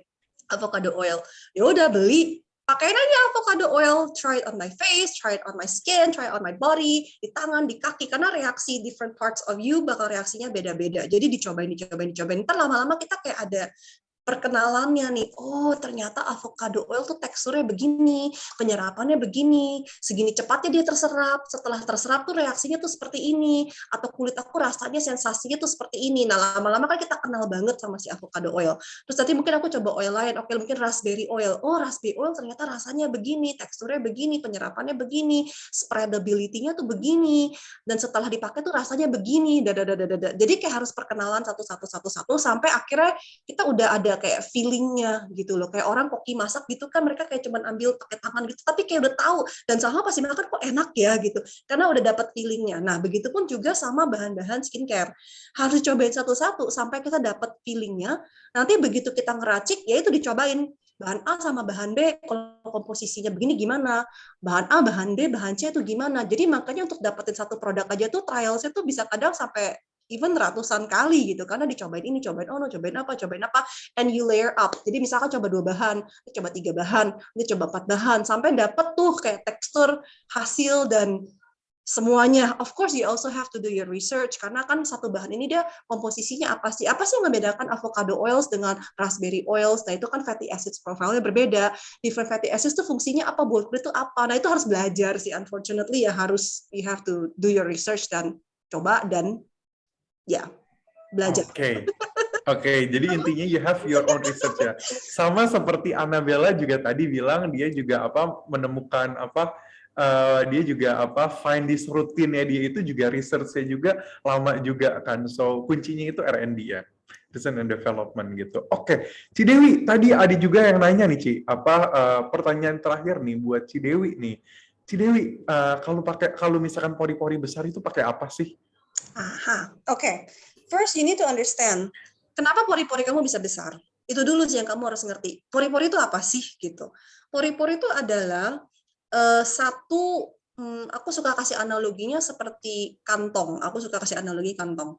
avocado oil. Ya udah beli, pakein aja avocado oil, try it on my face, try it on my skin, try it on my body, di tangan, di kaki, karena reaksi different parts of you bakal reaksinya beda-beda. Jadi dicobain. Ntar lama-lama kita kayak ada perkenalannya nih, oh ternyata avocado oil tuh teksturnya begini, penyerapannya begini, segini cepatnya dia terserap, setelah terserap tuh reaksinya tuh seperti ini, atau kulit aku rasanya sensasinya tuh seperti ini. Nah lama-lama kan kita kenal banget sama si avocado oil. Terus nanti mungkin aku coba oil lain, oke mungkin raspberry oil, oh raspberry oil ternyata rasanya begini, teksturnya begini, penyerapannya begini, spreadability-nya tuh begini, dan setelah dipakai tuh rasanya begini, jadi kayak harus perkenalan satu sampai akhirnya kita udah ada kayak feelingnya gitu loh, kayak orang koki masak gitu kan, mereka kayak cuman ambil pakai tangan gitu, tapi kayak udah tahu dan sama pasti makan kok enak ya gitu, karena udah dapat feelingnya. Nah begitupun juga sama bahan-bahan skincare, harus cobain satu-satu sampai kita dapat feelingnya. Nanti begitu kita ngeracik, ya itu dicobain bahan A sama bahan B, kalau komposisinya begini gimana, bahan A, bahan B, bahan C itu gimana. Jadi makanya untuk dapetin satu produk aja tuh trialsnya tuh bisa kadang sampai even ratusan kali gitu, karena dicobain ini, cobain cobain apa, and you layer up. Jadi misalkan coba 2 bahan, coba 3 bahan, ini coba 4 bahan, sampai dapet tuh kayak tekstur, hasil, dan semuanya. Of course you also have to do your research, karena kan satu bahan ini dia komposisinya apa sih yang membedakan avocado oils dengan raspberry oils. Nah itu kan fatty acids profile-nya berbeda, different fatty acids tuh fungsinya apa, buat kulit itu apa. Nah itu harus belajar sih, unfortunately ya, harus you have to do your research dan coba dan ya belajar. Oke, jadi intinya you have your own research ya. Sama seperti Annabella juga tadi bilang, dia juga menemukan dia juga find this routine ya, dia itu juga research-nya juga lama juga kan. So kuncinya itu R&D ya, research and development gitu. Oke, Ci Dewi, tadi ada juga yang nanya nih Ci, pertanyaan terakhir nih buat Ci Dewi nih. Ci Dewi, kalau misalkan pori-pori besar itu pakai apa sih? Oke. First you need to understand kenapa pori-pori kamu bisa besar. Itu dulu sih yang kamu harus ngerti. Pori-pori itu apa sih gitu. Pori-pori itu adalah aku suka kasih analoginya seperti kantong. Aku suka kasih analogi kantong.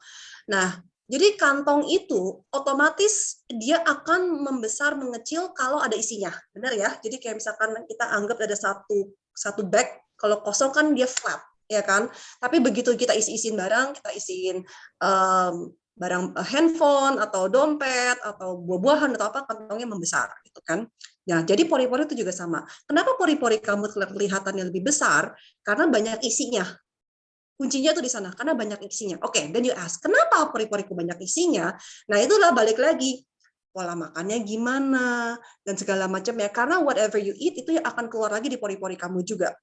Nah, jadi kantong itu otomatis dia akan membesar mengecil kalau ada isinya. Benar ya? Jadi kayak misalkan kita anggap ada satu bag, kalau kosong kan dia flat. Ya kan, tapi begitu kita isiin barang, kita isiin barang handphone atau dompet atau buah-buahan atau apa, kantongnya membesar gitu kan. Nah, jadi pori-pori itu juga sama. Kenapa pori-pori kamu kelihatannya lebih besar? Karena banyak isinya. Kuncinya tuh di sana, karena banyak isinya. Oke, then you ask, kenapa pori-poriku banyak isinya? Nah, itulah balik lagi. pola makannya gimana, dan segala macam ya. Karena whatever you eat itu yang akan keluar lagi di pori-pori kamu juga.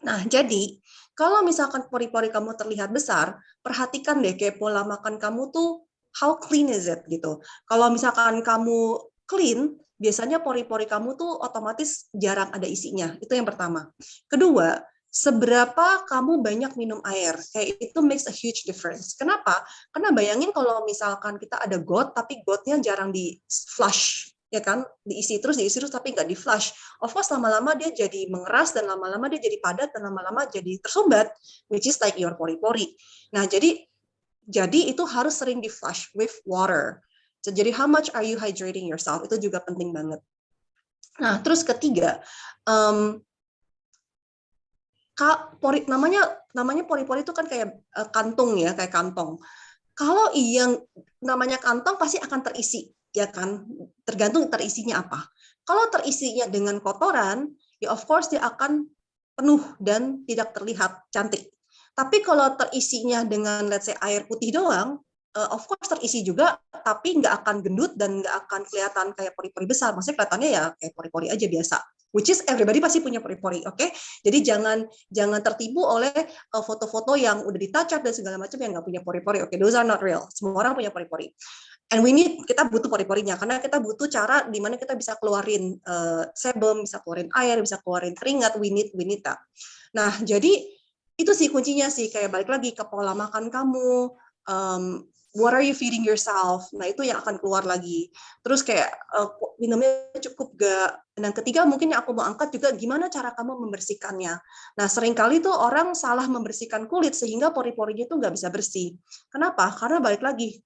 Nah, jadi kalau misalkan pori-pori kamu terlihat besar, perhatikan deh kayak pola makan kamu tuh how clean is it gitu. Kalau misalkan kamu clean, biasanya pori-pori kamu tuh otomatis jarang ada isinya. Itu yang pertama. Kedua, seberapa kamu banyak minum air. Kayak itu makes a huge difference. Kenapa? Karena bayangin kalau misalkan kita ada got, tapi gotnya jarang di flush, ya kan? Diisi terus tapi nggak di flush. Of course lama-lama dia jadi mengeras dan lama-lama dia jadi padat dan lama-lama jadi tersumbat, which is like your pori-pori. Nah, jadi itu harus sering di flush with water. Jadi how much are you hydrating yourself? Itu juga penting banget. Nah, terus ketiga, namanya pori-pori itu kan kayak kantung ya, kayak kantong. Kalau yang namanya kantong pasti akan terisi, ya kan? Tergantung terisinya apa. Kalau terisinya dengan kotoran, ya of course dia akan penuh dan tidak terlihat cantik. Tapi kalau terisinya dengan let's say air putih doang, of course terisi juga, tapi nggak akan gendut dan nggak akan kelihatan kayak pori-pori besar. Maksudnya kelihatannya ya kayak pori-pori aja biasa. Which is everybody pasti punya pori-pori, oke? Jadi jangan tertipu oleh foto-foto yang udah di-touch up dan segala macam yang nggak punya pori-pori. Oke, those are not real. Semua orang punya pori-pori. And kita butuh pori-porinya karena kita butuh cara di mana kita bisa keluarin sebum, bisa keluarin air, bisa keluarin keringat. We need that. Nah, jadi itu sih kuncinya sih, kayak balik lagi ke pola makan kamu. What are you feeding yourself? Nah, itu yang akan keluar lagi. Terus kayak minumnya cukup gak? Dan ketiga mungkin yang aku mau angkat juga gimana cara kamu membersihkannya. Nah, seringkali tuh orang salah membersihkan kulit sehingga pori-porinya itu nggak bisa bersih. Kenapa? Karena balik lagi,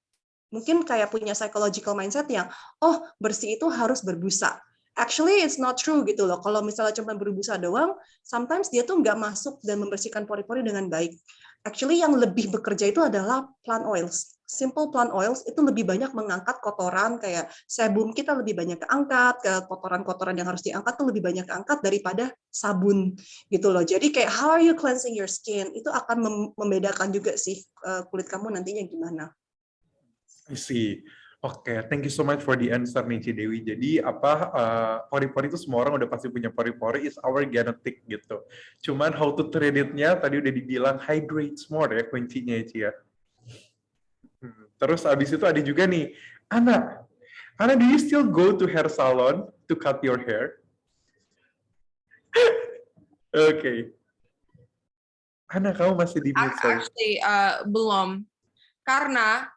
mungkin kayak punya psychological mindset yang, oh bersih itu harus berbusa. Actually, it's not true gitu loh. Kalau misalnya cuma berbusa doang, sometimes dia tuh nggak masuk dan membersihkan pori-pori dengan baik. Actually, yang lebih bekerja itu adalah plant oils. Simple plant oils itu lebih banyak mengangkat kotoran, kayak sebum kita lebih banyak keangkat, ke kotoran-kotoran yang harus diangkat tuh lebih banyak keangkat daripada sabun gitu loh. Jadi kayak how are you cleansing your skin, itu akan membedakan juga sih kulit kamu nantinya gimana. I see. Oke, thank you so much for the answer nih Cidewi. Jadi pori-pori itu semua orang udah pasti punya pori-pori, is our genetic gitu. Cuman how to treat it-nya tadi udah dibilang hydrate more ya kuncinya ya. Terus abis itu ada juga nih, Ana, do you still go to hair salon to cut your hair? Oke. Ana, kamu masih di mute, sorry. Actually, belum. Karena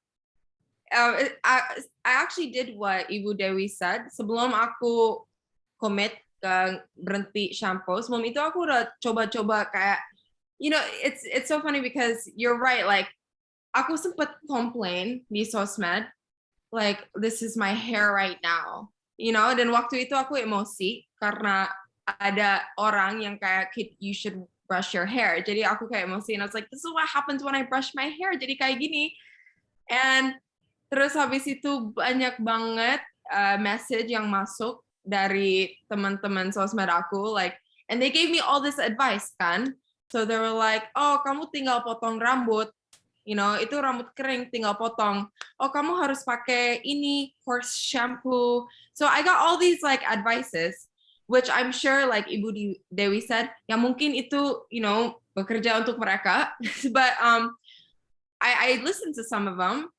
I actually did what Ibu Dewi said. Sebelum aku commit ke berhenti shampoo, sebelum itu aku udah coba-coba kayak, you know, it's so funny because you're right, like aku sempat complain di sosmed, like this is my hair right now, you know, dan waktu itu aku emosi karena ada orang yang kayak you should brush your hair, jadi aku kayak emosi, and I was like, this is what happens when I brush my hair, jadi kayak gini. And terus habis itu banyak banget message yang masuk dari teman-teman sosmed aku, like, and they gave me all this advice kan, so they were like, oh kamu tinggal potong rambut, you know, itu rambut kering tinggal potong. Oh, kamu harus pakai ini horse shampoo. So I got all these like advices, which I'm sure like Ibu Dewi said, ya mungkin itu, you know, bekerja untuk mereka. But I listened to some of them.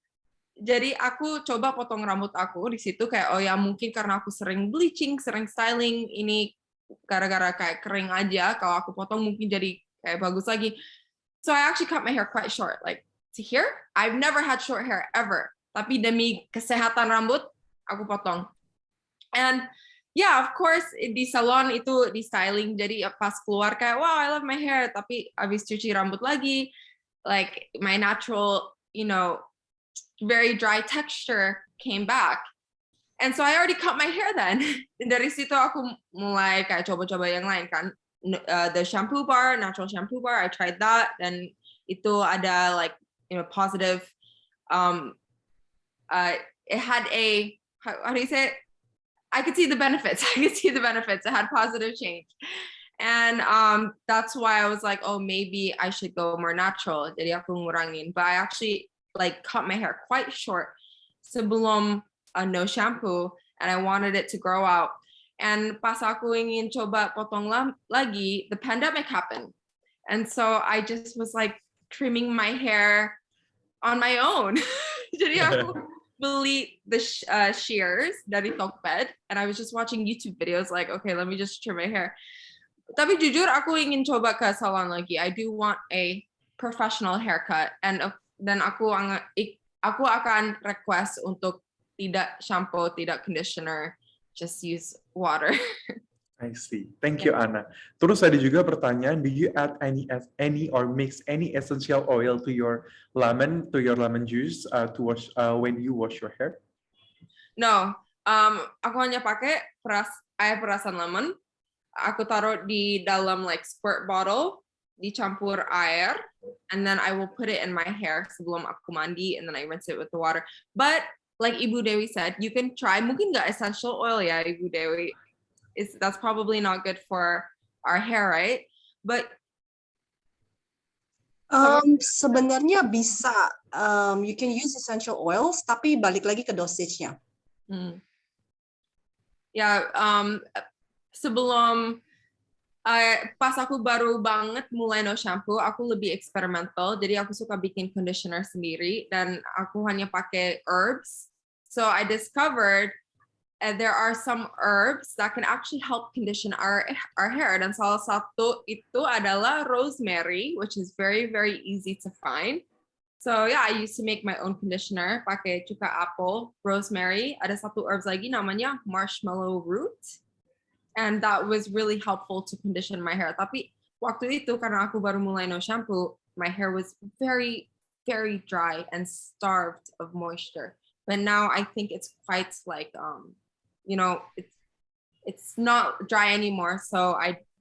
Jadi aku coba potong rambut aku di situ kayak, oh ya mungkin karena aku sering bleaching, sering styling, ini gara-gara kayak kering aja. Kalau aku potong mungkin jadi kayak bagus lagi. So I actually cut my hair quite short, like to here. I've never had short hair ever. Tapi demi kesehatan rambut, aku potong. And yeah, of course di salon itu di styling. Jadi pas keluar kayak, wow, I love my hair. Tapi abis cuci rambut lagi, like my natural, you know, very dry texture came back. And so I already cut my hair then. Dari situ aku mulai kayak coba-coba yang lain kan. The shampoo bar, natural shampoo bar, I tried that. Dan itu ada like, you know, positive. It had a, how do you say it? I could see the benefits. It had positive change. And that's why I was like, oh, maybe I should go more natural. Jadi aku ngurangin. But I actually like cut my hair quite short sebelum no shampoo, and I wanted it to grow out. And pas aku ingin coba potong lagi, the pandemic happened. And so I just was like trimming my hair on my own. Jadi aku beli the shears dari Tokped, and I was just watching YouTube videos like, okay, let me just trim my hair. Tapi jujur aku ingin coba ke salon lagi. I do want a professional haircut, and dan aku akan request untuk tidak shampoo, tidak conditioner, just use water. I see. Thank you, Anna. Terus ada juga pertanyaan, do you add any or mix any essential oil to your lemon juice to wash when you wash your hair? No, aku hanya pakai air perasan lemon. Aku taruh di dalam like squirt bottle, dicampur air, and then I will put it in my hair sebelum aku mandi, and then I rinse it with the water. But like Ibu Dewi said, you can try, mungkin nggak essential oil ya, Ibu Dewi. That's probably not good for our hair, right? But sebenarnya bisa, you can use essential oils, tapi balik lagi ke dosage-nya. Ya, sebelum pas aku baru banget mulai no shampoo, aku lebih eksperimental, jadi aku suka bikin conditioner sendiri, dan aku hanya pakai herbs. So I discovered there are some herbs that can actually help condition our hair, dan salah satu itu adalah rosemary, which is very, very easy to find. So yeah, I used to make my own conditioner, pakai cuka apple, rosemary, ada satu herbs lagi namanya marshmallow root, and that was really helpful to condition my hair. Tapi waktu itu karena aku baru mulai no shampoo, my hair was very, very dry and starved of moisture. But now I think it's quite like it's not dry anymore, so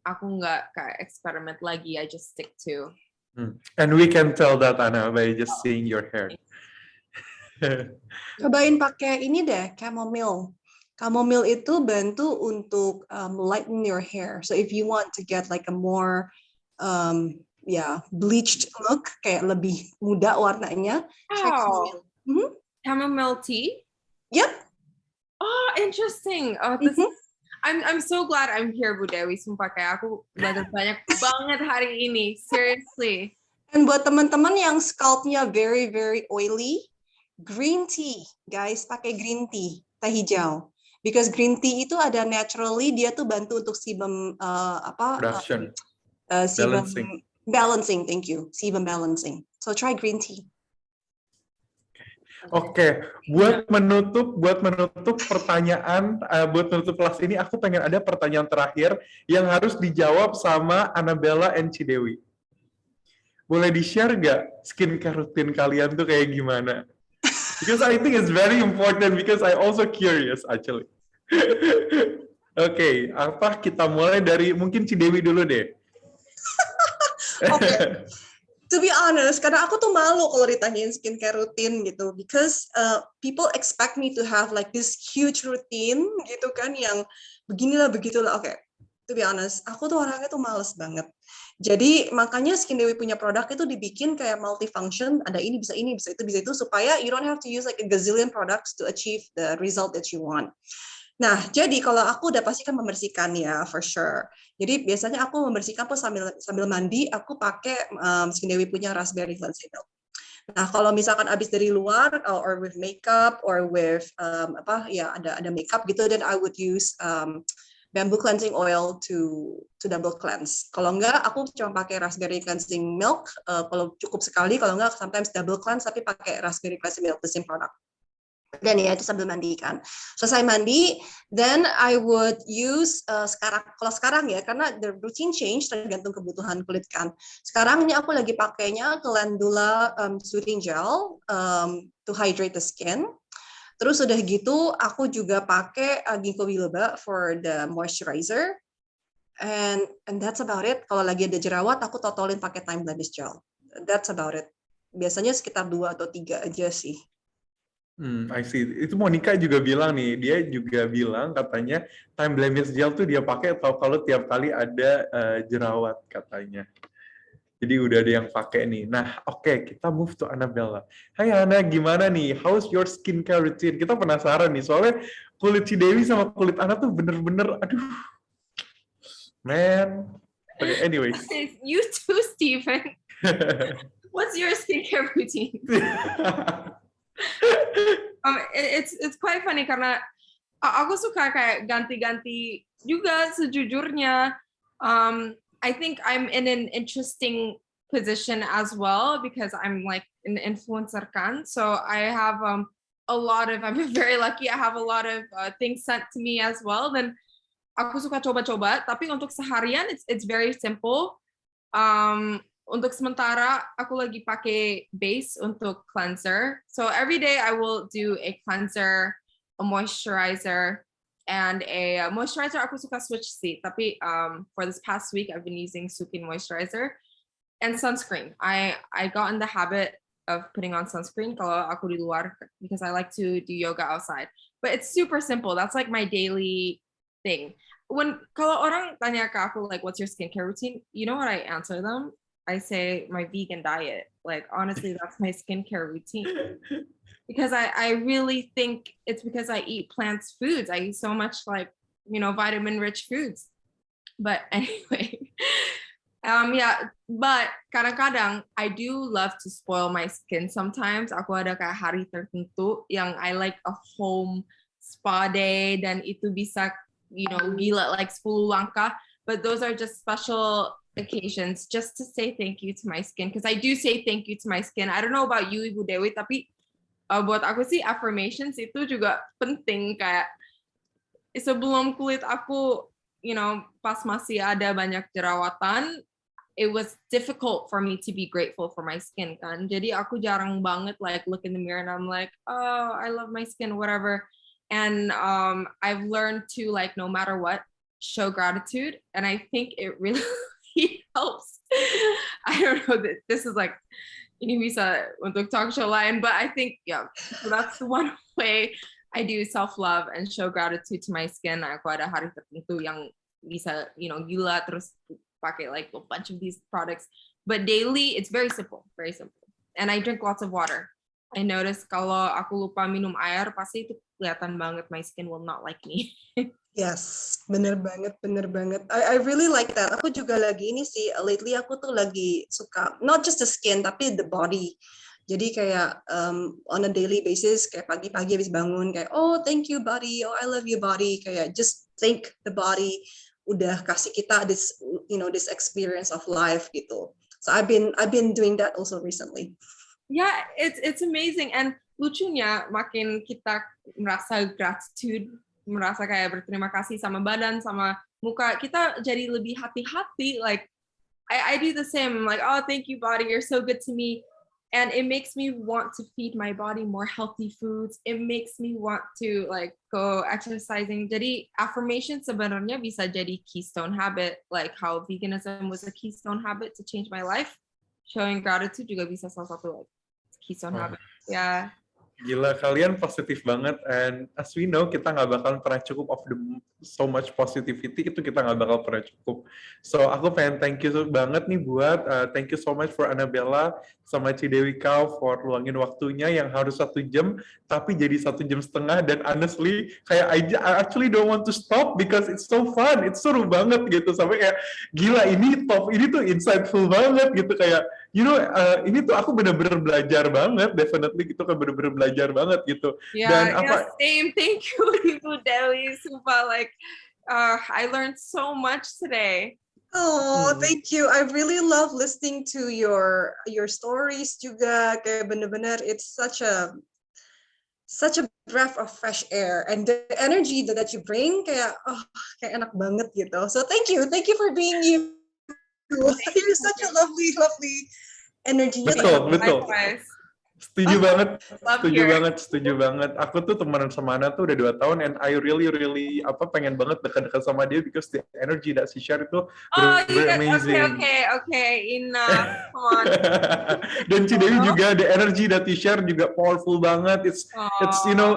aku nggak kayak eksperimen lagi, I just stick to. And we can tell that, Anna, by just seeing your hair. Cobain pakai ini deh, chamomile. Chamomile itu bantu untuk lighten your hair. So if you want to get like a more bleached look, kayak lebih muda warnanya, try chamomile. Chamomile tea? Yep. Oh, interesting. Oh, I'm so glad I'm here, Bu Dewi. Sumpah kayak aku belajar banyak banget hari ini. Seriously. And buat teman-teman yang scalpnya very, very oily, green tea, guys, pakai green tea, teh hijau. Because green tea itu ada naturally, dia tuh bantu untuk sebum production. Balancing, thank you. Sebum balancing. So try green tea. Oke, buat menutup pertanyaan, buat menutup kelas ini, aku pengen ada pertanyaan terakhir yang harus dijawab sama Annabella and Cidewi. Boleh di-share nggak skincare rutin kalian tuh kayak gimana? Because I think it's very important, because I also curious actually. Oke, kita mulai dari mungkin Cidewi dulu deh. Oke. To be honest, karena aku tuh malu kalau ditanyain skincare rutin gitu, because people expect me to have like this huge routine gitu kan, yang beginilah begitulah. Oke, to be honest, aku tuh orangnya tuh males banget. Jadi makanya Skin Dewi punya produk itu dibikin kayak multifunction, ada ini bisa itu, supaya you don't have to use like a gazillion products to achieve the result that you want. Nah, jadi kalau aku udah pasti kan membersihkan ya, for sure. Jadi biasanya aku membersihkan pun sambil mandi, aku pakai Skin Dewi punya raspberry cleansing milk. Nah, kalau misalkan abis dari luar, or with makeup, or with ada makeup gitu, then I would use bamboo cleansing oil to double cleanse. Kalau enggak, aku cuma pakai raspberry cleansing milk. Kalau cukup sekali, kalau enggak, sometimes double cleanse, tapi pakai raspberry cleansing milk, the same product. Dan ya itu sambil mandi kan. Selesai mandi, then I would use kalau sekarang ya, karena the routine change tergantung kebutuhan kulit kan. Sekarang ini aku lagi pakainya Calendula soothing gel to hydrate the skin. Terus udah gitu aku juga pakai ginkgo biloba for the moisturizer. And that's about it. Kalau lagi ada jerawat, aku totolin pakai Time Blemish gel. That's about it. Biasanya sekitar 2 atau 3 aja sih. I see. Itu Monica juga bilang nih, dia juga bilang katanya Time Blemish gel tuh dia pakai kalau tiap kali ada jerawat katanya. Jadi udah ada yang pakai nih. Nah, oke, kita move to Annabella. Hai Ana, gimana nih? How's your skincare routine? Kita penasaran nih, soalnya kulit Cidewi sama kulit Ana tuh bener-bener, aduh, man. Oke, anyways. You too, Steven. What's your skincare routine? It's quite funny karena aku suka kayak ganti-ganti juga sejujurnya. I think I'm in an interesting position as well because I'm like an influencer kan. So I have I'm very lucky. I have a lot of things sent to me as well. Dan aku suka coba-coba. Tapi untuk seharian it's very simple. Untuk sementara aku lagi pakai base untuk cleanser. So every day I will do a cleanser, a moisturizer, and a moisturizer aku suka switch sih. Tapi for this past week I've been using Sukin moisturizer and sunscreen. I got in the habit of putting on sunscreen kalau aku di luar because I like to do yoga outside. But it's super simple. That's like my daily thing. Kalau orang tanya ke aku like what's your skincare routine? You know what I answer them? I say my vegan diet. Like honestly, that's my skincare routine. Because I really think it's because I eat plants foods. I eat so much like, vitamin rich foods. But anyway, yeah, but kadang-kadang I do love to spoil my skin sometimes. Aku ada kayak hari tertentu yang I like a home spa day dan itu bisa, gila like 10 langkah. But those are just special occasions just to say thank you to my skin. Because I do say thank you to my skin. I don't know about you, Ibu Dewi, tapi buat aku sih affirmations itu juga penting kayak sebelum kulit aku, pas masih ada banyak jerawatan, it was difficult for me to be grateful for my skin kan. Jadi aku jarang banget like look in the mirror and I'm like, oh, I love my skin, whatever. And I've learned to like no matter what, show gratitude, and I think it really helps. I don't know that this is like ini bisa untuk talk show lain, but I think so that's the one way I do self-love and show gratitude to my skin. Aku ada hari tertentu yang bisa, gila terus pakai like a bunch of these products. But daily, it's very simple, very simple. And I drink lots of water. I notice kalau aku lupa minum air, pasti itu kelihatan banget my skin will not like me. Yes, bener banget. I really like that. Aku juga lagi ini sih, lately aku tuh lagi suka, not just the skin, tapi the body. Jadi kayak on a daily basis, kayak pagi-pagi habis bangun, kayak, oh thank you body, oh I love you body, kayak just thank the body, udah kasih kita this, this experience of life gitu. So I've been doing that also recently. Yeah, it's amazing. And lucunya, makin kita merasa gratitude, merasa kayak berterima kasih sama badan, sama muka, kita jadi lebih hati-hati. Like, I do the same. I'm like, oh, thank you, body. You're so good to me. And it makes me want to feed my body more healthy foods. It makes me want to like go exercising. Jadi affirmation sebenarnya bisa jadi keystone habit. Like how veganism was a keystone habit to change my life. Showing gratitude juga bisa salah satu like keystone habit. Yeah. Gila, kalian positif banget, and as we know, kita nggak bakal pernah cukup of so much positivity, itu kita nggak bakal pernah cukup. So, aku pengen thank you banget nih buat, thank you so much for Annabella, sama Cidewi Kau for luangin waktunya yang harus 1 jam, tapi jadi 1 jam setengah, dan honestly, kayak I actually don't want to stop, because it's so fun, it's seru banget gitu, sampai kayak, gila ini tuh insightful banget gitu, kayak, ini tuh aku bener-bener belajar banget, definitely gitu kan bener-bener belajar banget gitu. Yeah, same. Thank you, Ibu Dewi. Sumpah, like, I learned so much today. Oh, thank you. I really love listening to your stories juga. Kayak bener-bener, it's such a breath of fresh air, and the energy that you bring kayak enak banget gitu. So thank you for being you. You're such a lovely energy. Betul. Likewise. Setuju banget. Aku tuh temenan sama Ana tuh udah 2 tahun, and I really pengen banget dekat-dekat sama dia because the energy that she share itu benar-benar amazing. Okay, enough. Come on. Dan Cidewi juga the energy that you share juga powerful banget. It's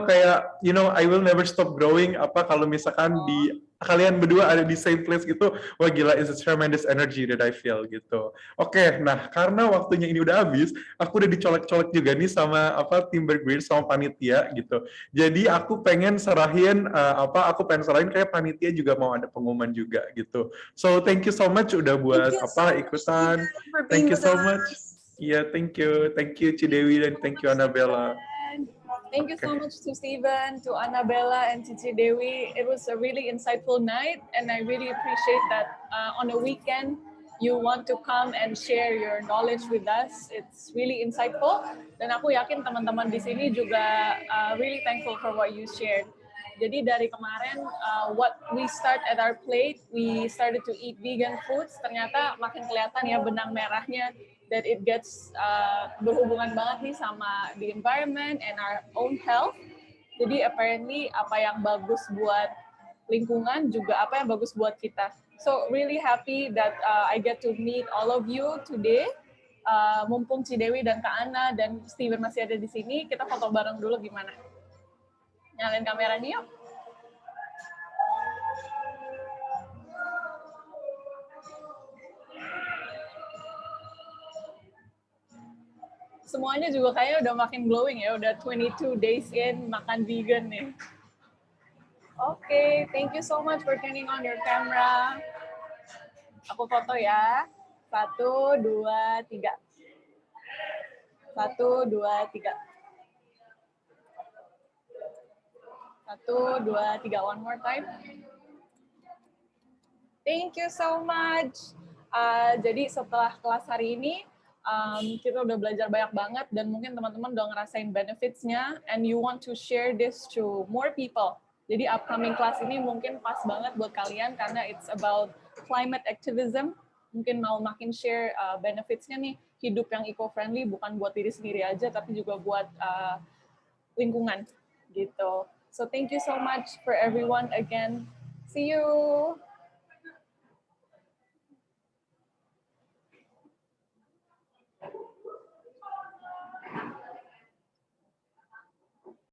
kayak I will never stop growing. Kalau misalkan di kalian berdua ada di same place gitu, wah gila, it's a tremendous energy that I feel gitu. Oke, nah karena waktunya ini udah habis, aku udah dicolek-colek juga nih sama tim Bergrid sama panitia gitu. Jadi aku pengen serahin kayak panitia juga mau ada pengumuman juga gitu. So thank you so much udah Thank buat you so much, ikutan. Steven, for Thank being you with so much. us. Iya, thank you Cidewi dan thank you Annabella. Thank you so much to Steven, to Annabella, and to Dewi. It was a really insightful night, and I really appreciate that on a weekend you want to come and share your knowledge with us. It's really insightful, dan aku yakin teman-teman di sini juga really thankful for what you shared. Jadi dari kemarin, what we start at our plate, we started to eat vegan foods. Ternyata makin kelihatan ya benang merahnya, that it gets berhubungan banget nih sama the environment and our own health. Jadi apparently apa yang bagus buat lingkungan juga apa yang bagus buat kita. So really happy that I get to meet all of you today. Mumpung Cidewi dan Kak Ana dan Steven masih ada di sini, kita foto bareng dulu gimana? Nyalain kameranya yuk. Semuanya juga kayaknya udah makin glowing ya, udah 22 days in makan vegan nih. Oke, thank you so much for turning on your camera. Aku foto ya. 1, 2, 3. 1, 2, 3. 1, 2, 3. One more time. Thank you so much. Jadi setelah kelas hari ini, kita udah belajar banyak banget dan mungkin teman-teman udah ngerasain benefits-nya and you want to share this to more people. Jadi upcoming class ini mungkin pas banget buat kalian karena it's about climate activism. Mungkin mau makin share benefits-nya nih, hidup yang eco-friendly bukan buat diri sendiri aja tapi juga buat lingkungan gitu. So thank you so much for everyone again. See you.